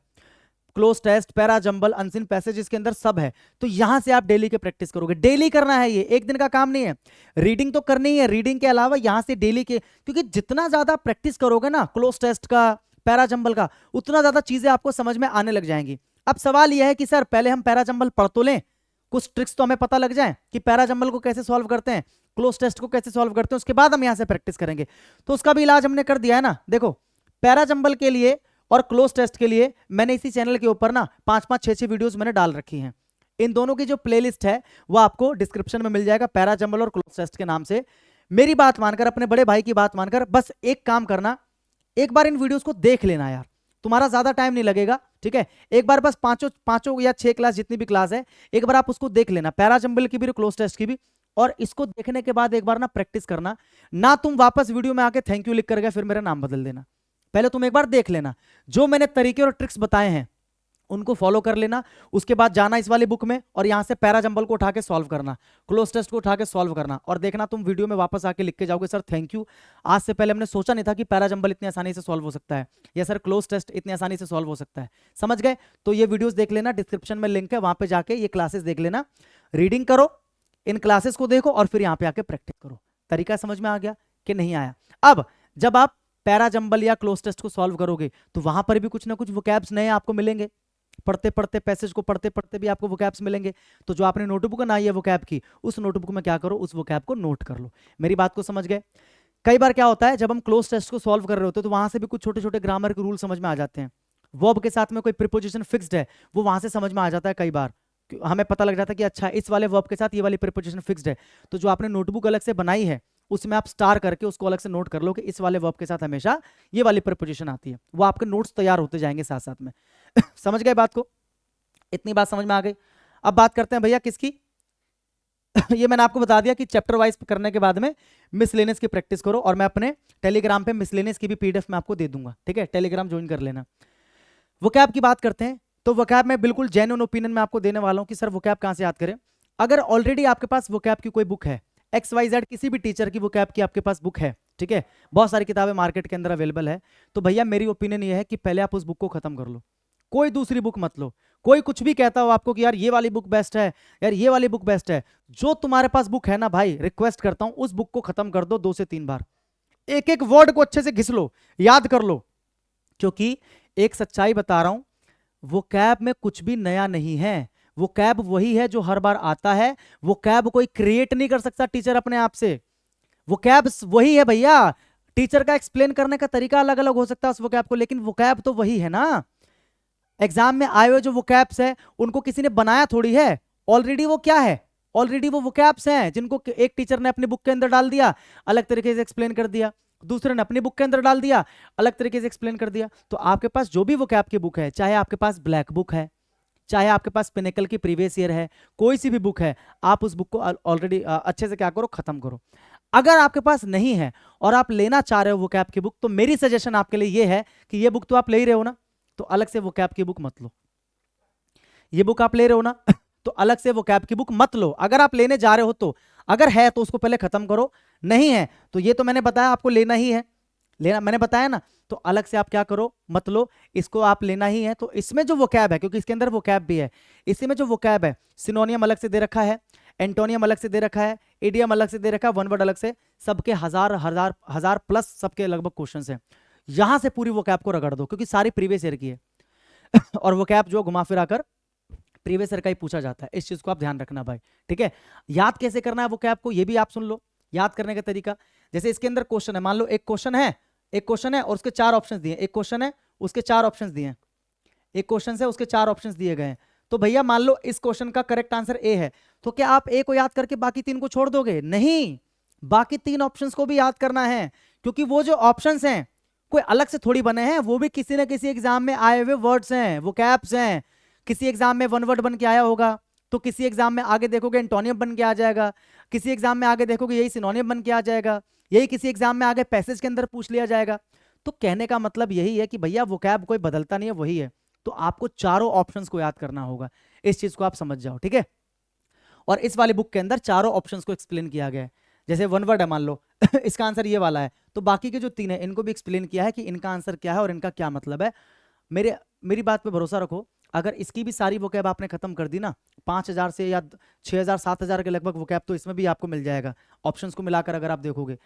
cloze test, para jumble, unseen passage, इसके अंदर सब है। तो यहां से आप डेली के प्रैक्टिस करोगे, डेली करना है, ये एक दिन का काम नहीं है। रीडिंग तो करनी है, रीडिंग के अलावा यहां से डेली के, क्योंकि जितना ज्यादा प्रैक्टिस करोगे ना क्लोज टेस्ट का, पैरा जंबल का, उतना ज्यादा चीजें आपको समझ में आने लग जाएंगी। अब सवाल यह है कि सर पहले हम पैरा जंबल पढ़ तो लें, कुछ ट्रिक्स तो हमें पता लग जाए कि पैरा जंबल को कैसे सॉल्व करते हैं, क्लोज टेस्ट को कैसे सॉल्व करते हैं, उसके बाद हम यहां से प्रैक्टिस करेंगे। तो उसका भी इलाज हमने कर दिया है ना। देखो पैरा जंबल के लिए और क्लोज टेस्ट के लिए मैंने इसी चैनल के ऊपर ना 5-5, 6-6 वीडियोस मैंने डाल रखी हैं। इन दोनों की जो प्लेलिस्ट है वो आपको डिस्क्रिप्शन में मिल जाएगा, पैरा जंबल और क्लोज टेस्ट के नाम से। मेरी बात मानकर, अपने बड़े भाई की बात मानकर बस एक काम करना, एक बार इन वीडियोस को देख लेना यार, तुम्हारा ज्यादा टाइम नहीं लगेगा, ठीक है। एक बार बस पांचों या 6 क्लास जितनी भी क्लास है, एक बार आप उसको देख लेना, पैरा जंबल की भी और क्लोज टेस्ट की भी, और इसको देखने के बाद एक बार ना प्रैक्टिस करना ना, तुम वापस वीडियो में आके थैंक यू लिख कर गए फिर मेरा नाम बदल देना। पहले तुम एक बार देख लेना, जो मैंने तरीके और ट्रिक्स बताए हैं उनको फॉलो कर लेना, उसके बाद जाना इस वाली बुक में और यहां से पैरा जंबल को उठा के सॉल्व करना, क्लोज टेस्ट को उठा के सॉल्व करना, और देखना तुम वीडियो में वापस आके लिख के जाओगे सर थैंक यू, आज से पहले हमने सोचा नहीं था कि पैरा जंबल इतनी आसानी से सॉल्व हो सकता है, या सर क्लोज टेस्ट इतनी आसानी से सॉल्व हो सकता है। समझ गए? तो ये वीडियोस देख लेना, डिस्क्रिप्शन में लिंक है, वहां पे जाके ये क्लासेस देख लेना, रीडिंग करो, इन क्लासेस को देखो और फिर यहाँ पे आके प्रैक्टिस करो। तरीका समझ में आ गया कि नहीं आया? अब जब आप पैरा जंबल या क्लोज टेस्ट को सॉल्व करोगे तो वहां पर भी कुछ ना कुछ वोकैब्स नए आपको मिलेंगे, पढ़ते पढ़ते पैसेज को पढ़ते पढ़ते भी आपको वोकैब्स मिलेंगे। तो जो आपने नोटबुक बनाई है वोकैब की, उस नोटबुक में क्या करो, उस वोकैब को नोट कर लो। मेरी बात को समझ गए? कई बार क्या होता है जब हम क्लोज टेस्ट को सॉल्व कर रहे होते हैं तो वहां से भी कुछ छोटे छोटे ग्रामर के रूल समझ में आ जाते हैं, वर्ब के साथ में कोई प्रीपोजिशन फिक्स्ड है वो वहां से समझ में आ जाता है, कई बार हमें पता लग जाता है कि अच्छा इस वाले वर्ब के साथ ये वाली प्रीपोजिशन फिक्स्ड है। तो जो आपने नोटबुक अलग से बनाई है उसमें आप स्टार करके उसको अलग से नोट कर लो कि इस वाले वर्ब के साथ हमेशा ये वाली प्रीपोजिशन आती है, वो आपके नोट्स तैयार होते जाएंगे साथ साथ में। समझ गए बात को? इतनी बात समझ में आ गई। अब बात करते हैं भैया किसकी? ये मैंने आपको बता दिया कि चैप्टर वाइज करने के बाद में मिसलेनियस की प्रैक्टिस करो, और मैं अपने टेलीग्राम पे मिसलेनियस की भी पीडीएफ में आपको दे दूंगा, ठीक है, टेलीग्राम ज्वाइन कर लेना। वोकैब की बात करते हैं, तो वोकैब में बिल्कुल जेन्युइन ओपिनियन में आपको देने वाला हूं कि सर वोकैब कहां से याद करें। अगर ऑलरेडी आपके पास वोकैब की कोई बुक है, XYZ किसी भी टीचर की वोकैब की आपके पास बुक है, ठीक है, बहुत सारी किताबें मार्केट के अंदर अवेलेबल है, तो भैया मेरी ओपिनियन ये है कि पहले आप उस बुक को खत्म कर लो, कोई दूसरी बुक मत लो। कोई कुछ भी कहता हो आपको कि यार ये वाली बुक बेस्ट है, यार ये वाली बुक बेस्ट है, जो तुम्हारे पास बुक है ना भाई, रिक्वेस्ट करता हूं उस बुक को खत्म कर दो 2 से 3 बार। एक एक वर्ड को अच्छे से घिस लो, याद कर लो, क्योंकि एक सच्चाई बता रहा हूं, वो कैब में कुछ भी नया नहीं है, वो कैब वही है जो हर बार आता है, वो कैब कोई क्रिएट नहीं कर सकता टीचर अपने आप से, वो कैब वही है भैया। टीचर का एक्सप्लेन करने का तरीका अलग अलग हो सकता है उस वो कैब को, लेकिन वो कैब तो वही है ना। एग्जाम में आए हुए जो वो कैब्स है उनको किसी ने बनाया थोड़ी है, ऑलरेडी वो क्या है, ऑलरेडी वो कैब्स हैं जिनको एक टीचर ने अपनी बुक के अंदर डाल दिया, अलग तरीके से एक्सप्लेन कर दिया, दूसरे ने अपनी बुक के अंदर डाल दिया, अलग तरीके से एक्सप्लेन कर दिया। तो आपके पास जो भी वो कैब की बुक है, चाहे आपके पास ब्लैक बुक है, चाहे आपके पास पिनेकल की प्रीवियस ईयर है, कोई सी भी बुक है, आप उस बुक को ऑलरेडी अच्छे से क्या करो, खत्म करो। अगर आपके पास नहीं है और आप लेना चाह रहे हो वो कैब की बुक, तो मेरी सजेशन आपके लिए ये है कि ये बुक तो आप ले ही रहे हो ना, तो अलग से वो कैब की बुक मत लो। ये बुक आप ले रहे हो ना तो अलग से वो कैब की बुक मत लो। अगर आप लेने जा रहे हो तो, अगर है तो उसको पहले खत्म करो, नहीं है तो ये तो मैंने बताया आपको लेना ही है, लेना मैंने बताया ना, तो अलग से आप क्या करो, मत लो, इसको आप लेना ही है। तो इसमें जो वो कैब है, क्योंकि इसके अंदर वो कैब भी है, इसी में जो वो कैब है, सिनोनियम अलग से दे रखा है, एंटोनियम अलग से दे रखा है, इडियम अलग से दे रखा है, वन वर्ड अलग से, सबके हजार हजार हजार प्लस सबके लगभग क्वेश्चंस हैं। यहां से पूरी वो कैब को रगड़ दो, क्योंकि सारी प्रीवियस ईयर की है और वो कैब जो घुमा फिरा कर प्रीवियस ईयर का ही पूछा जाता है, इस चीज को आप ध्यान रखना भाई, ठीक है। याद कैसे करना है वो कैब को, ये भी आप सुन लो, याद करने का तरीका। जैसे इसके अंदर क्वेश्चन है, मान लो एक क्वेश्चन है, एक क्वेश्चन है और उसके 4 ऑप्शंस दिए, एक क्वेश्चन है उसके 4 ऑप्शंस दिए, एक क्वेश्चन है उसके 4 ऑप्शंस दिए गए हैं। तो भैया मान लो इस क्वेश्चन का करेक्ट आंसर ए है, तो क्या आप ए को याद करके बाकी 3 को छोड़ दोगे? नहीं, बाकी 3 ऑप्शंस को भी याद करना है, क्योंकि वो जो ऑप्शंस हैं कोई अलग से थोड़ी बने हैं, वो भी किसी ना किसी एग्जाम में आए हुए वर्ड्स हैं, वो कैब्स हैं। किसी एग्जाम में वन वर्ड बन के आया होगा, तो किसी एग्जाम में आगे देखोगे एंटोनियम बन के आ जाएगा, किसी एग्जाम में आगे देखोगे यही सिनोनियम बन के आ जाएगा, यही किसी एग्जाम में आगे पैसेज के अंदर पूछ लिया जाएगा। तो कहने का मतलब यही है कि भैया वो कैब कोई बदलता नहीं है, वही है। तो आपको चारों ऑप्शंस को याद करना होगा, इस चीज को आप समझ जाओ, ठीक है। और इस वाली बुक के अंदर चारों ऑप्शंस को एक्सप्लेन किया गया है। जैसे वन वर्ड है मान लो इसका आंसर ये वाला है, तो बाकी के जो 3 है इनको भी एक्सप्लेन किया है कि इनका आंसर क्या है और इनका क्या मतलब है। मेरी बात पे भरोसा रखो, अगर इसकी भी सारी वोकैब आपने खत्म कर दी ना, 5,000 से या 6,000 7,000 के लगभग वोकैब तो इसमें भी आपको मिल जाएगा, ऑप्शंस को मिलाकर अगर आप देखोगे,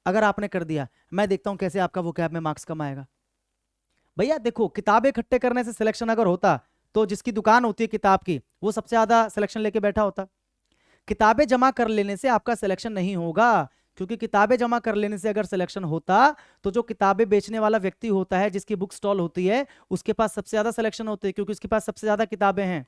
अगर आपने कर दिया, मैं देखता हूं कैसे आपका वोकैब में मार्क्स कम आएगा। भैया देखो, किताबें इकट्ठे करने से सिलेक्शन अगर होता तो जिसकी दुकान होती है किताब की वो सबसे ज्यादा सिलेक्शन लेके बैठा होता। किताबें जमा कर लेने से आपका सिलेक्शन नहीं होगा, क्योंकि किताबें जमा कर लेने से अगर सिलेक्शन होता तो जो किताबें बेचने वाला व्यक्ति होता है, जिसकी बुक स्टॉल होती है, उसके पास सबसे ज्यादा सिलेक्शन होते हैं, क्योंकि उसके पास सबसे ज्यादा किताबें हैं।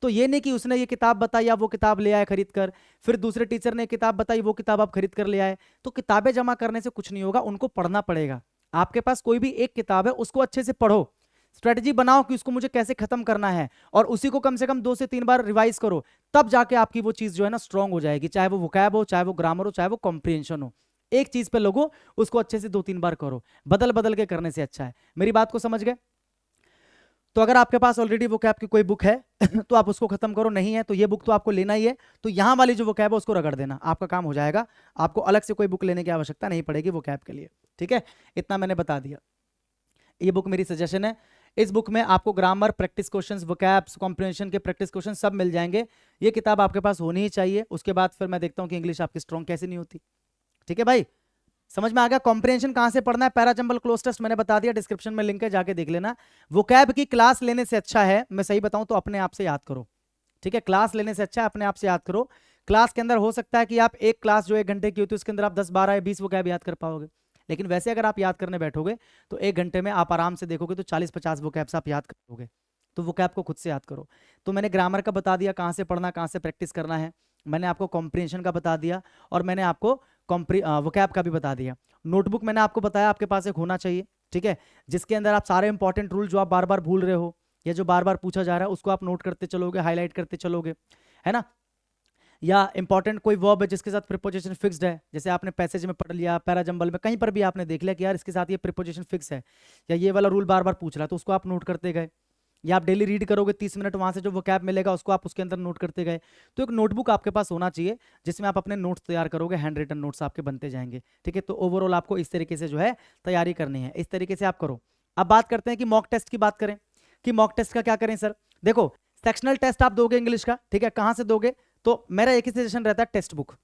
तो ये नहीं कि उसने ये किताब बताई आप वो किताब ले आए खरीद कर, फिर दूसरे टीचर ने किताब बताई वो किताब आप खरीद कर ले आए। तो किताबें जमा करने से कुछ नहीं होगा, उनको पढ़ना पड़ेगा। आपके पास कोई भी एक किताब है उसको अच्छे से पढ़ो, स्ट्रेटजी बनाओ कि उसको मुझे कैसे खत्म करना है, और उसी को कम से कम 2 से 3 बार रिवाइज करो, तब जाके आपकी वो चीज जो है ना स्ट्रांग हो जाएगी। चाहे वो वोकैब हो, चाहे वो ग्रामर हो, चाहे वो कॉम्प्रिहेंशन हो, एक चीज पे लोगो, उसको अच्छे से 2-3 बार करो, बदल बदल के करने से अच्छा है। मेरी बात को समझ गए? तो अगर आपके पास ऑलरेडी वोकैब की कोई बुक है तो आप उसको खत्म करो, नहीं है तो ये बुक तो आपको लेना ही है। तो यहाँ वाली जो वोकैब है उसको रगड़ देना, आपका काम हो जाएगा, आपको अलग से कोई बुक लेने की आवश्यकता नहीं पड़ेगी वोकैब के लिए, ठीक है। इतना मैंने बता दिया, ये बुक मेरी सजेशन है। इस बुक में आपको grammar, practice questions, vocabs, comprehension के प्रैक्टिस क्वेश्चन सब मिल जाएंगे। ये किताब आपके पास होनी ही चाहिए, उसके बाद फिर मैं देखता हूँ कि इंग्लिश आपकी स्ट्रॉन्ग कैसे नहीं होती, ठीक है भाई। समझ में आ गया? कॉम्प्रिहेंशन कहां से पढ़ना है, पैराजंबल क्लोज टेस्ट मैंने बता दिया, डिस्क्रिप्शन में लिंक है, जाके देख लेना। वोकैब की क्लास लेने से अच्छा है, मैं सही बताऊं तो अपने आप से याद करो, ठीक है। क्लास लेने से अच्छा है अपने आप से याद करो। क्लास के अंदर हो सकता है कि आप एक क्लास जो 1 घंटे की होती है उसके अंदर आप 10, 12 या 20 वोकैब याद कर पाओगे, लेकिन वैसे अगर आप याद करने बैठोगे तो 1 घंटे में आप आराम से देखोगे तो 40-50 वोकैब्स आप याद करोगे। तो वोकैब को खुद से याद करो। तो मैंने ग्रामर का बता दिया कहाँ से पढ़ना, कहाँ से प्रैक्टिस करना है, मैंने आपको कॉम्प्रिहेंशन का बता दिया, और मैंने आपको वोकैब का भी बता दिया। नोटबुक मैंने आपको बताया आपके पास एक होना चाहिए, ठीक है, जिसके अंदर आप सारे इंपॉर्टेंट रूल जो आप बार बार भूल रहे हो या जो बार बार पूछा जा रहा है उसको आप नोट करते चलोगे, हाईलाइट करते चलोगे, है ना। या इंपॉर्टेंट कोई वर्ब है जिसके साथ प्रीपोजिशन फिक्स्ड है, जैसे आपने पैसेज में पढ़ लिया, पैराजंबल में कहीं पर भी आपने देख लिया कि यार इसके साथ ये प्रीपोजिशन फिक्स है, या ये वाला रूल बार बार पूछ रहा है, तो उसको आप नोट करते गए। या आप डेली रीड करोगे 30 मिनट, वहां से जो वोकैब मिलेगा उसको आप उसके अंदर नोट करते गए। तो एक नोटबुक आपके पास होना चाहिए जिसमें आप अपने नोट्स तैयार करोगे, हैंड रिटन नोट्स आपके बनते जाएंगे, ठीक है। तो ओवरऑल आपको इस तरीके से जो है तैयारी करनी है, इस तरीके से आप करो। अब बात करते हैं कि मॉक टेस्ट की बात करें, कि मॉक टेस्ट का क्या करें सर। देखो, सेक्शनल टेस्ट आप दोगे इंग्लिश का, ठीक है, कहां से दोगे, तो मेरा एक ही सजेशन रहता है, टेक्स्ट बुक।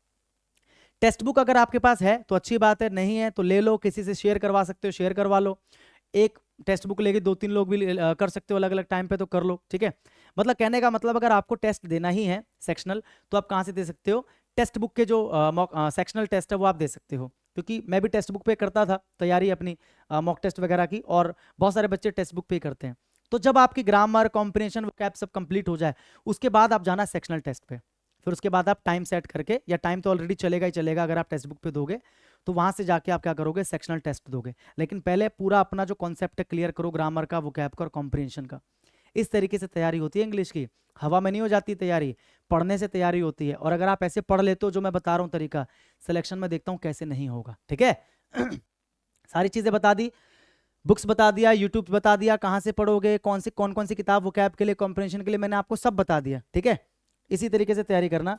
टेक्स्ट बुक अगर आपके पास है तो अच्छी बात है, नहीं है तो ले लो, किसी से शेयर करवा सकते हो शेयर करवा लो। एक टेक्स्ट बुक लेके 2-3 लोग भी कर सकते हो अलग अलग टाइम पे, तो कर लो, ठीक है। मतलब कहने का मतलब अगर आपको टेस्ट देना ही है सेक्शनल, तो आप कहाँ से दे सकते हो, टेक्स्ट बुक के जो सेक्शनल टेस्ट है वो आप दे सकते हो। क्योंकि मैं भी टेक्स्ट बुक पे करता था तैयारी अपनी मॉक टेस्ट वगैरह की, और बहुत सारे बच्चे टेक्स्ट बुक पे करते हैं। तो जब आपकी ग्रामर, कॉम्प्रिहेंशन, वोकैब सब कंप्लीट हो जाए, उसके बाद आप जाना सेक्शनल टेस्ट पे। फिर उसके बाद आप टाइम सेट करके, या टाइम तो ऑलरेडी चलेगा ही चलेगा अगर आप टेक्स्ट बुक पे दोगे, तो वहां से जाके आप क्या करोगे, सेक्शनल टेस्ट दोगे। लेकिन पहले पूरा अपना जो कॉन्सेप्ट है क्लियर करो, ग्रामर का, वोकैब का और कॉम्प्रिहेंशन का। इस तरीके से तैयारी होती है इंग्लिश की। हवा में नहीं हो जाती तैयारी, पढ़ने से तैयारी होती है। और अगर आप ऐसे पढ़ लेते हो जो मैं बता रहा हूँ तरीका, सिलेक्शन में देखता हूँ कैसे नहीं होगा, ठीक है। सारी चीजें बता दी, बुक्स बता दिया, यूट्यूब बता दिया, कहाँ से पढ़ोगे, कौन कौन सी किताब वोकैब के लिए, कॉम्प्रिहेंशन के लिए, मैंने आपको सब बता दिया, ठीक है। इसी तरीके से तैयारी करना।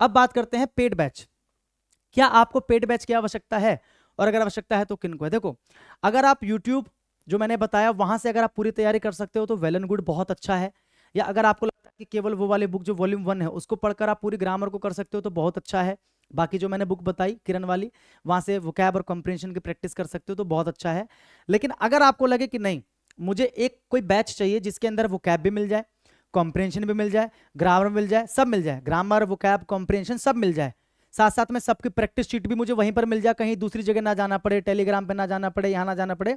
अब बात करते हैं पेड बैच। क्या आपको पेड बैच की आवश्यकता है, और अगर आवश्यकता है तो किनको है। देखो, अगर आप यूट्यूब जो मैंने बताया वहां से अगर आप पूरी तैयारी कर सकते हो तो वेल एंड गुड, बहुत अच्छा है। या अगर आपको लगता है कि केवल वो वाली बुक जो वॉल्यूम 1 है उसको पढ़कर आप पूरी ग्रामर को कर सकते हो तो बहुत अच्छा है। बाकी जो मैंने बुक बताई किरण वाली, वहां से वोकैब और कॉम्प्रिहेंशन की प्रैक्टिस कर सकते हो तो बहुत अच्छा है। लेकिन अगर आपको लगे कि नहीं, मुझे एक कोई बैच चाहिए जिसके अंदर वोकैब भी मिल जाए, कॉम्प्रिहेंशन भी मिल जाए, ग्रामर मिल जाए, सब मिल जाए, ग्रामर, वोकैब, कॉम्प्रिहेंशन सब मिल जाए, साथ साथ में सबकी प्रैक्टिस शीट भी मुझे वहीं पर मिल जाए, कहीं दूसरी जगह ना जाना पड़े, टेलीग्राम पे ना जाना पड़े, यहाँ ना जाना पड़े,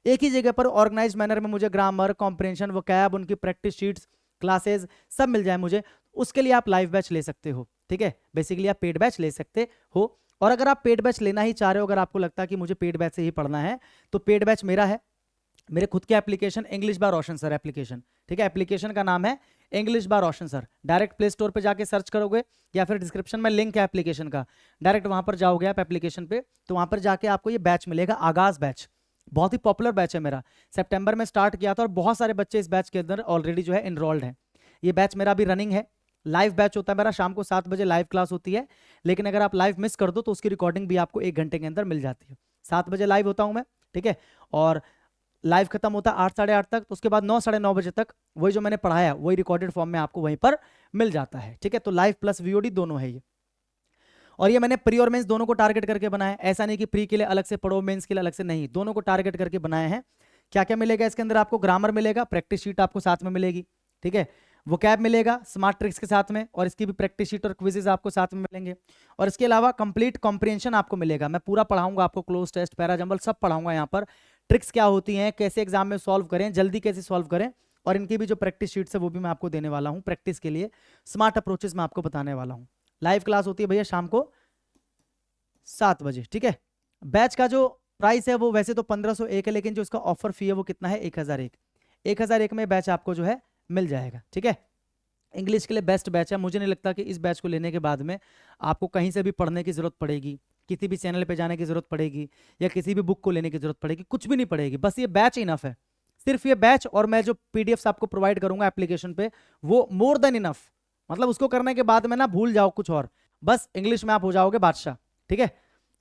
एक ही जगह पर ऑर्गेनाइज मैनर में मुझे ग्रामर, कॉम्प्रिहेंशन, वोकैब, उनकी प्रैक्टिस शीट्स, क्लासेस सब मिल जाए मुझे, उसके लिए आप लाइव बैच ले सकते हो, ठीक है। बेसिकली आप पेड बैच ले सकते हो। और अगर आप पेड बैच लेना ही चाह रहे हो, अगर आपको लगता है कि मुझे पेड बैच से ही पढ़ना है, तो पेड बैच मेरा है, मेरे खुद के application English by Roshan sir application, ठीक है। एप्लीकेशन का नाम है English by Roshan sir. Direct play store पे जाके सर्च करोगे, या फिर डिस्क्रिप्शन में लिंक है एप्लीकेशन का, डायरेक्ट वहां पर जाओगे आप एप्लीकेशन पे, तो वहां पर जाके आपको ये बैच मिलेगा, आगाज बैच। बहुत ही पॉपुलर बैच है मेरा, सितंबर में स्टार्ट किया था और बहुत सारे बच्चे इस बैच के अंदर ऑलरेडी जो है इनरोल्ड हैं। ये बैच मेरा अभी रनिंग है, लाइव बैच होता है मेरा, शाम को 7 बजे लाइव क्लास होती है। लेकिन अगर आप लाइव मिस कर दो तो उसकी रिकॉर्डिंग भी आपको 1 घंटे के अंदर मिल जाती है। 7 बजे लाइव होता हूं मैं, ठीक है। और लाइव खत्म होता है 8 साढ़े 8 तक, तो उसके बाद 9 साढ़े 9 बजे तक वही जो मैंने पढ़ाया वही रिकॉर्डेड फॉर्म में आपको वहीं पर मिल जाता है, ठीक है। तो लाइव प्लस वीओडी दोनों है ये। और ये मैंने प्री और मेंस दोनों को टारगेट करके बनाया, ऐसा नहीं कि प्री के लिए अलग से पढ़ो, मेंस के लिए अलग से, नहीं, दोनों को टारगेट करके बनाए हैं। क्या क्या मिलेगा इसके अंदर, आपको ग्रामर मिलेगा, प्रैक्टिस शीट आपको साथ में मिलेगी, ठीक है। वोकैब मिलेगा स्मार्ट ट्रिक्स के साथ में, और इसकी भी प्रैक्टिस शीट और क्विजेज आपको साथ में मिलेंगे। और इसके अलावा कंप्लीट कॉम्प्रिहेंशन आपको मिलेगा, मैं पूरा पढ़ाऊंगा आपको, क्लोज टेस्ट, पैराजंबल सब पढ़ाऊंगा यहाँ पर। ट्रिक्स क्या होती हैं, कैसे एग्जाम में सॉल्व करें, जल्दी कैसे सॉल्व करें, और इनकी भी जो प्रैक्टिस शीट्स है वो भी मैं आपको देने वाला हूँ प्रैक्टिस के लिए। स्मार्ट अप्रोचेस मैं आपको बताने वाला हूँ। लाइव क्लास होती है भैया शाम को 7 बजे, ठीक है। बैच का जो प्राइस है वो वैसे तो 1501 है, लेकिन जो इसका ऑफर फी है वो कितना है, 1001। 1001 में बैच आपको जो है मिल जाएगा, ठीक है। इंग्लिश के लिए बेस्ट बैच है। मुझे नहीं लगता कि इस बैच को लेने के बाद में आपको कहीं से भी पढ़ने की जरूरत पड़ेगी, किसी भी चैनल पे जाने की जरूरत पड़ेगी, या किसी भी बुक को लेने की जरूरत पड़ेगी, कुछ भी नहीं पड़ेगी। बस ये बैच इनफ है, सिर्फ ये बैच, और मैं जो पीडीएफ्स आपको प्रोवाइड करूंगा एप्लीकेशन पे वो मोर देन इनफ। मतलब उसको करने के बाद में ना भूल जाओ कुछ और, बस इंग्लिश में आप हो जाओगे बादशाह, ठीक है।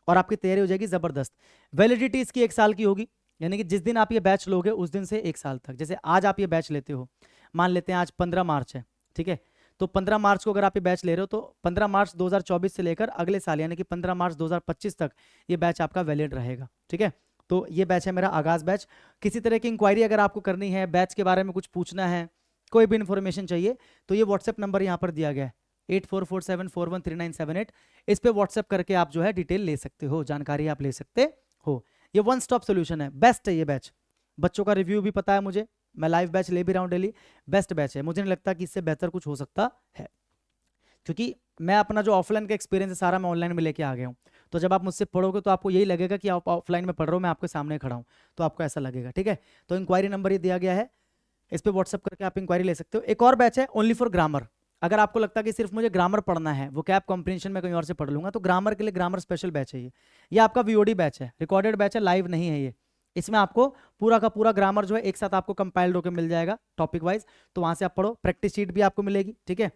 और आपकी तैयारी हो जाएगी जबरदस्त। वैलिडिटी इसकी 1 साल की होगी, यानी कि जिस दिन आप ये बैच लोगे उस दिन से 1 साल तक। जैसे आज आप ये बैच लेते हो, मान लेते हैं आज 15 मार्च है, ठीक है, तो 15 मार्च को अगर आप ये बैच ले रहे हो तो 15 मार्च 2024 से लेकर अगले साल यानी कि 15 मार्च 2025 तक ये बैच आपका वैलिड रहेगा, ठीक है। तो ये बैच है मेरा आगाज बैच। किसी तरह की इंक्वायरी अगर आपको करनी है, बैच के बारे में कुछ पूछना है, कोई भी इंफॉर्मेशन चाहिए, तो ये व्हाट्सएप नंबर यहाँ पर दिया गया है 8447413978। इस पे व्हाट्सएप करके आप जो है डिटेल ले सकते हो, जानकारी आप ले सकते हो। ये वन स्टॉप सोल्यूशन है, बेस्ट है ये बैच। बच्चों का रिव्यू भी पता है मुझे, मैं लाइव बैच ले भी रहा हूँ डेली, बेस्ट बैच है। मुझे नहीं लगता कि इससे बेहतर कुछ हो सकता है, क्योंकि मैं अपना जो ऑफलाइन का एक्सपीरियंस है सारा मैं ऑनलाइन में लेके आ गया हूँ। तो जब आप मुझसे पढ़ोगे तो आपको यही लगेगा कि आप ऑफलाइन में पढ़ रहे हो, मैं आपके सामने खड़ा हूँ, तो आपको ऐसा लगेगा, ठीक है। तो इंक्वायरी नंबर ये दिया गया है, इस पर व्हाट्सअप करके आप इंक्वायरी ले सकते हो। एक और बैच है ओनली फॉर ग्रामर। अगर आपको लगता है कि सिर्फ मुझे ग्रामर पढ़ना है, वो कैप कॉम्प्रिहेंशन में कहीं और से पढ़ लूंगा, तो ग्रामर के लिए ग्रामर स्पेशल बैच है ये आपका वीओडी बैच है, रिकॉर्डेड बैच है, लाइव नहीं है ये। इसमें आपको पूरा का पूरा ग्रामर जो है एक साथ आपको कंपाइल्ड होकर मिल जाएगा टॉपिक वाइज, तो वहां से आप पढ़ो, प्रैक्टिस शीट भी आपको मिलेगी, ठीक है।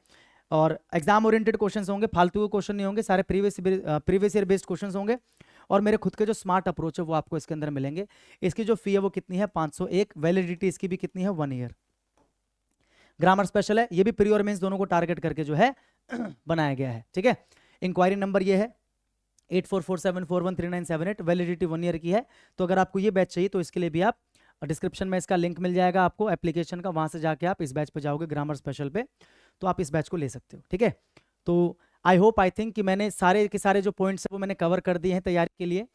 और एग्जाम ओरिएंटेड क्वेश्चंस होंगे, फालतू के क्वेश्चन नहीं होंगे, सारे प्रीवियस ईयर बेस्ड क्वेश्चंस होंगे। और मेरे खुद के जो स्मार्ट अप्रोच है वो आपको इसके अंदर मिलेंगे। इसकी जो फी है वो कितनी है, 501। वैलिडिटी इसकी भी कितनी है, 1 ईयर। ग्रामर स्पेशल है, ये भी प्री और मेंस दोनों को टारगेट करके जो है बनाया गया है, ठीक है। इंक्वायरी नंबर ये है 8447413978, वैलिडिटी 1 ईयर की है। तो अगर आपको ये बैच चाहिए तो इसके लिए भी आप डिस्क्रिप्शन में इसका लिंक मिल जाएगा आपको एप्लीकेशन का, वहां से जाके आप इस बैच पे जाओगे ग्रामर स्पेशल पे, तो आप इस बैच को ले सकते हो। ठीक है, तो आई होप आई थिंक कि मैंने सारे के सारे जो पॉइंट्स है वो मैंने कवर कर दिए हैं तैयारी के लिए।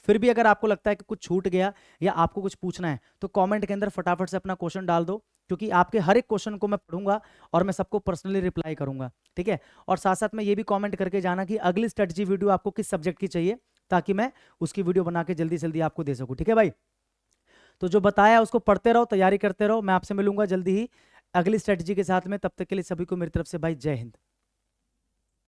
फिर भी अगर आपको लगता है कि कुछ छूट गया या आपको कुछ पूछना है तो कमेंट के अंदर फटाफट से अपना क्वेश्चन डाल दो, क्योंकि आपके हर एक क्वेश्चन को मैं पढ़ूंगा और मैं सबको पर्सनली रिप्लाई करूंगा। ठीक है, और साथ साथ में ये भी कमेंट करके जाना कि अगली स्ट्रेटजी वीडियो आपको किस सब्जेक्ट की चाहिए, ताकि मैं उसकी वीडियो बना के जल्दी से जल्दी आपको दे सकूं। ठीक है भाई, तो जो बताया उसको पढ़ते रहो, तैयारी करते रहो। मैं आपसे मिलूंगा जल्दी ही अगली स्ट्रेटजी के साथ में, तब तक के लिए सभी को मेरी तरफ से भाई जय हिंद।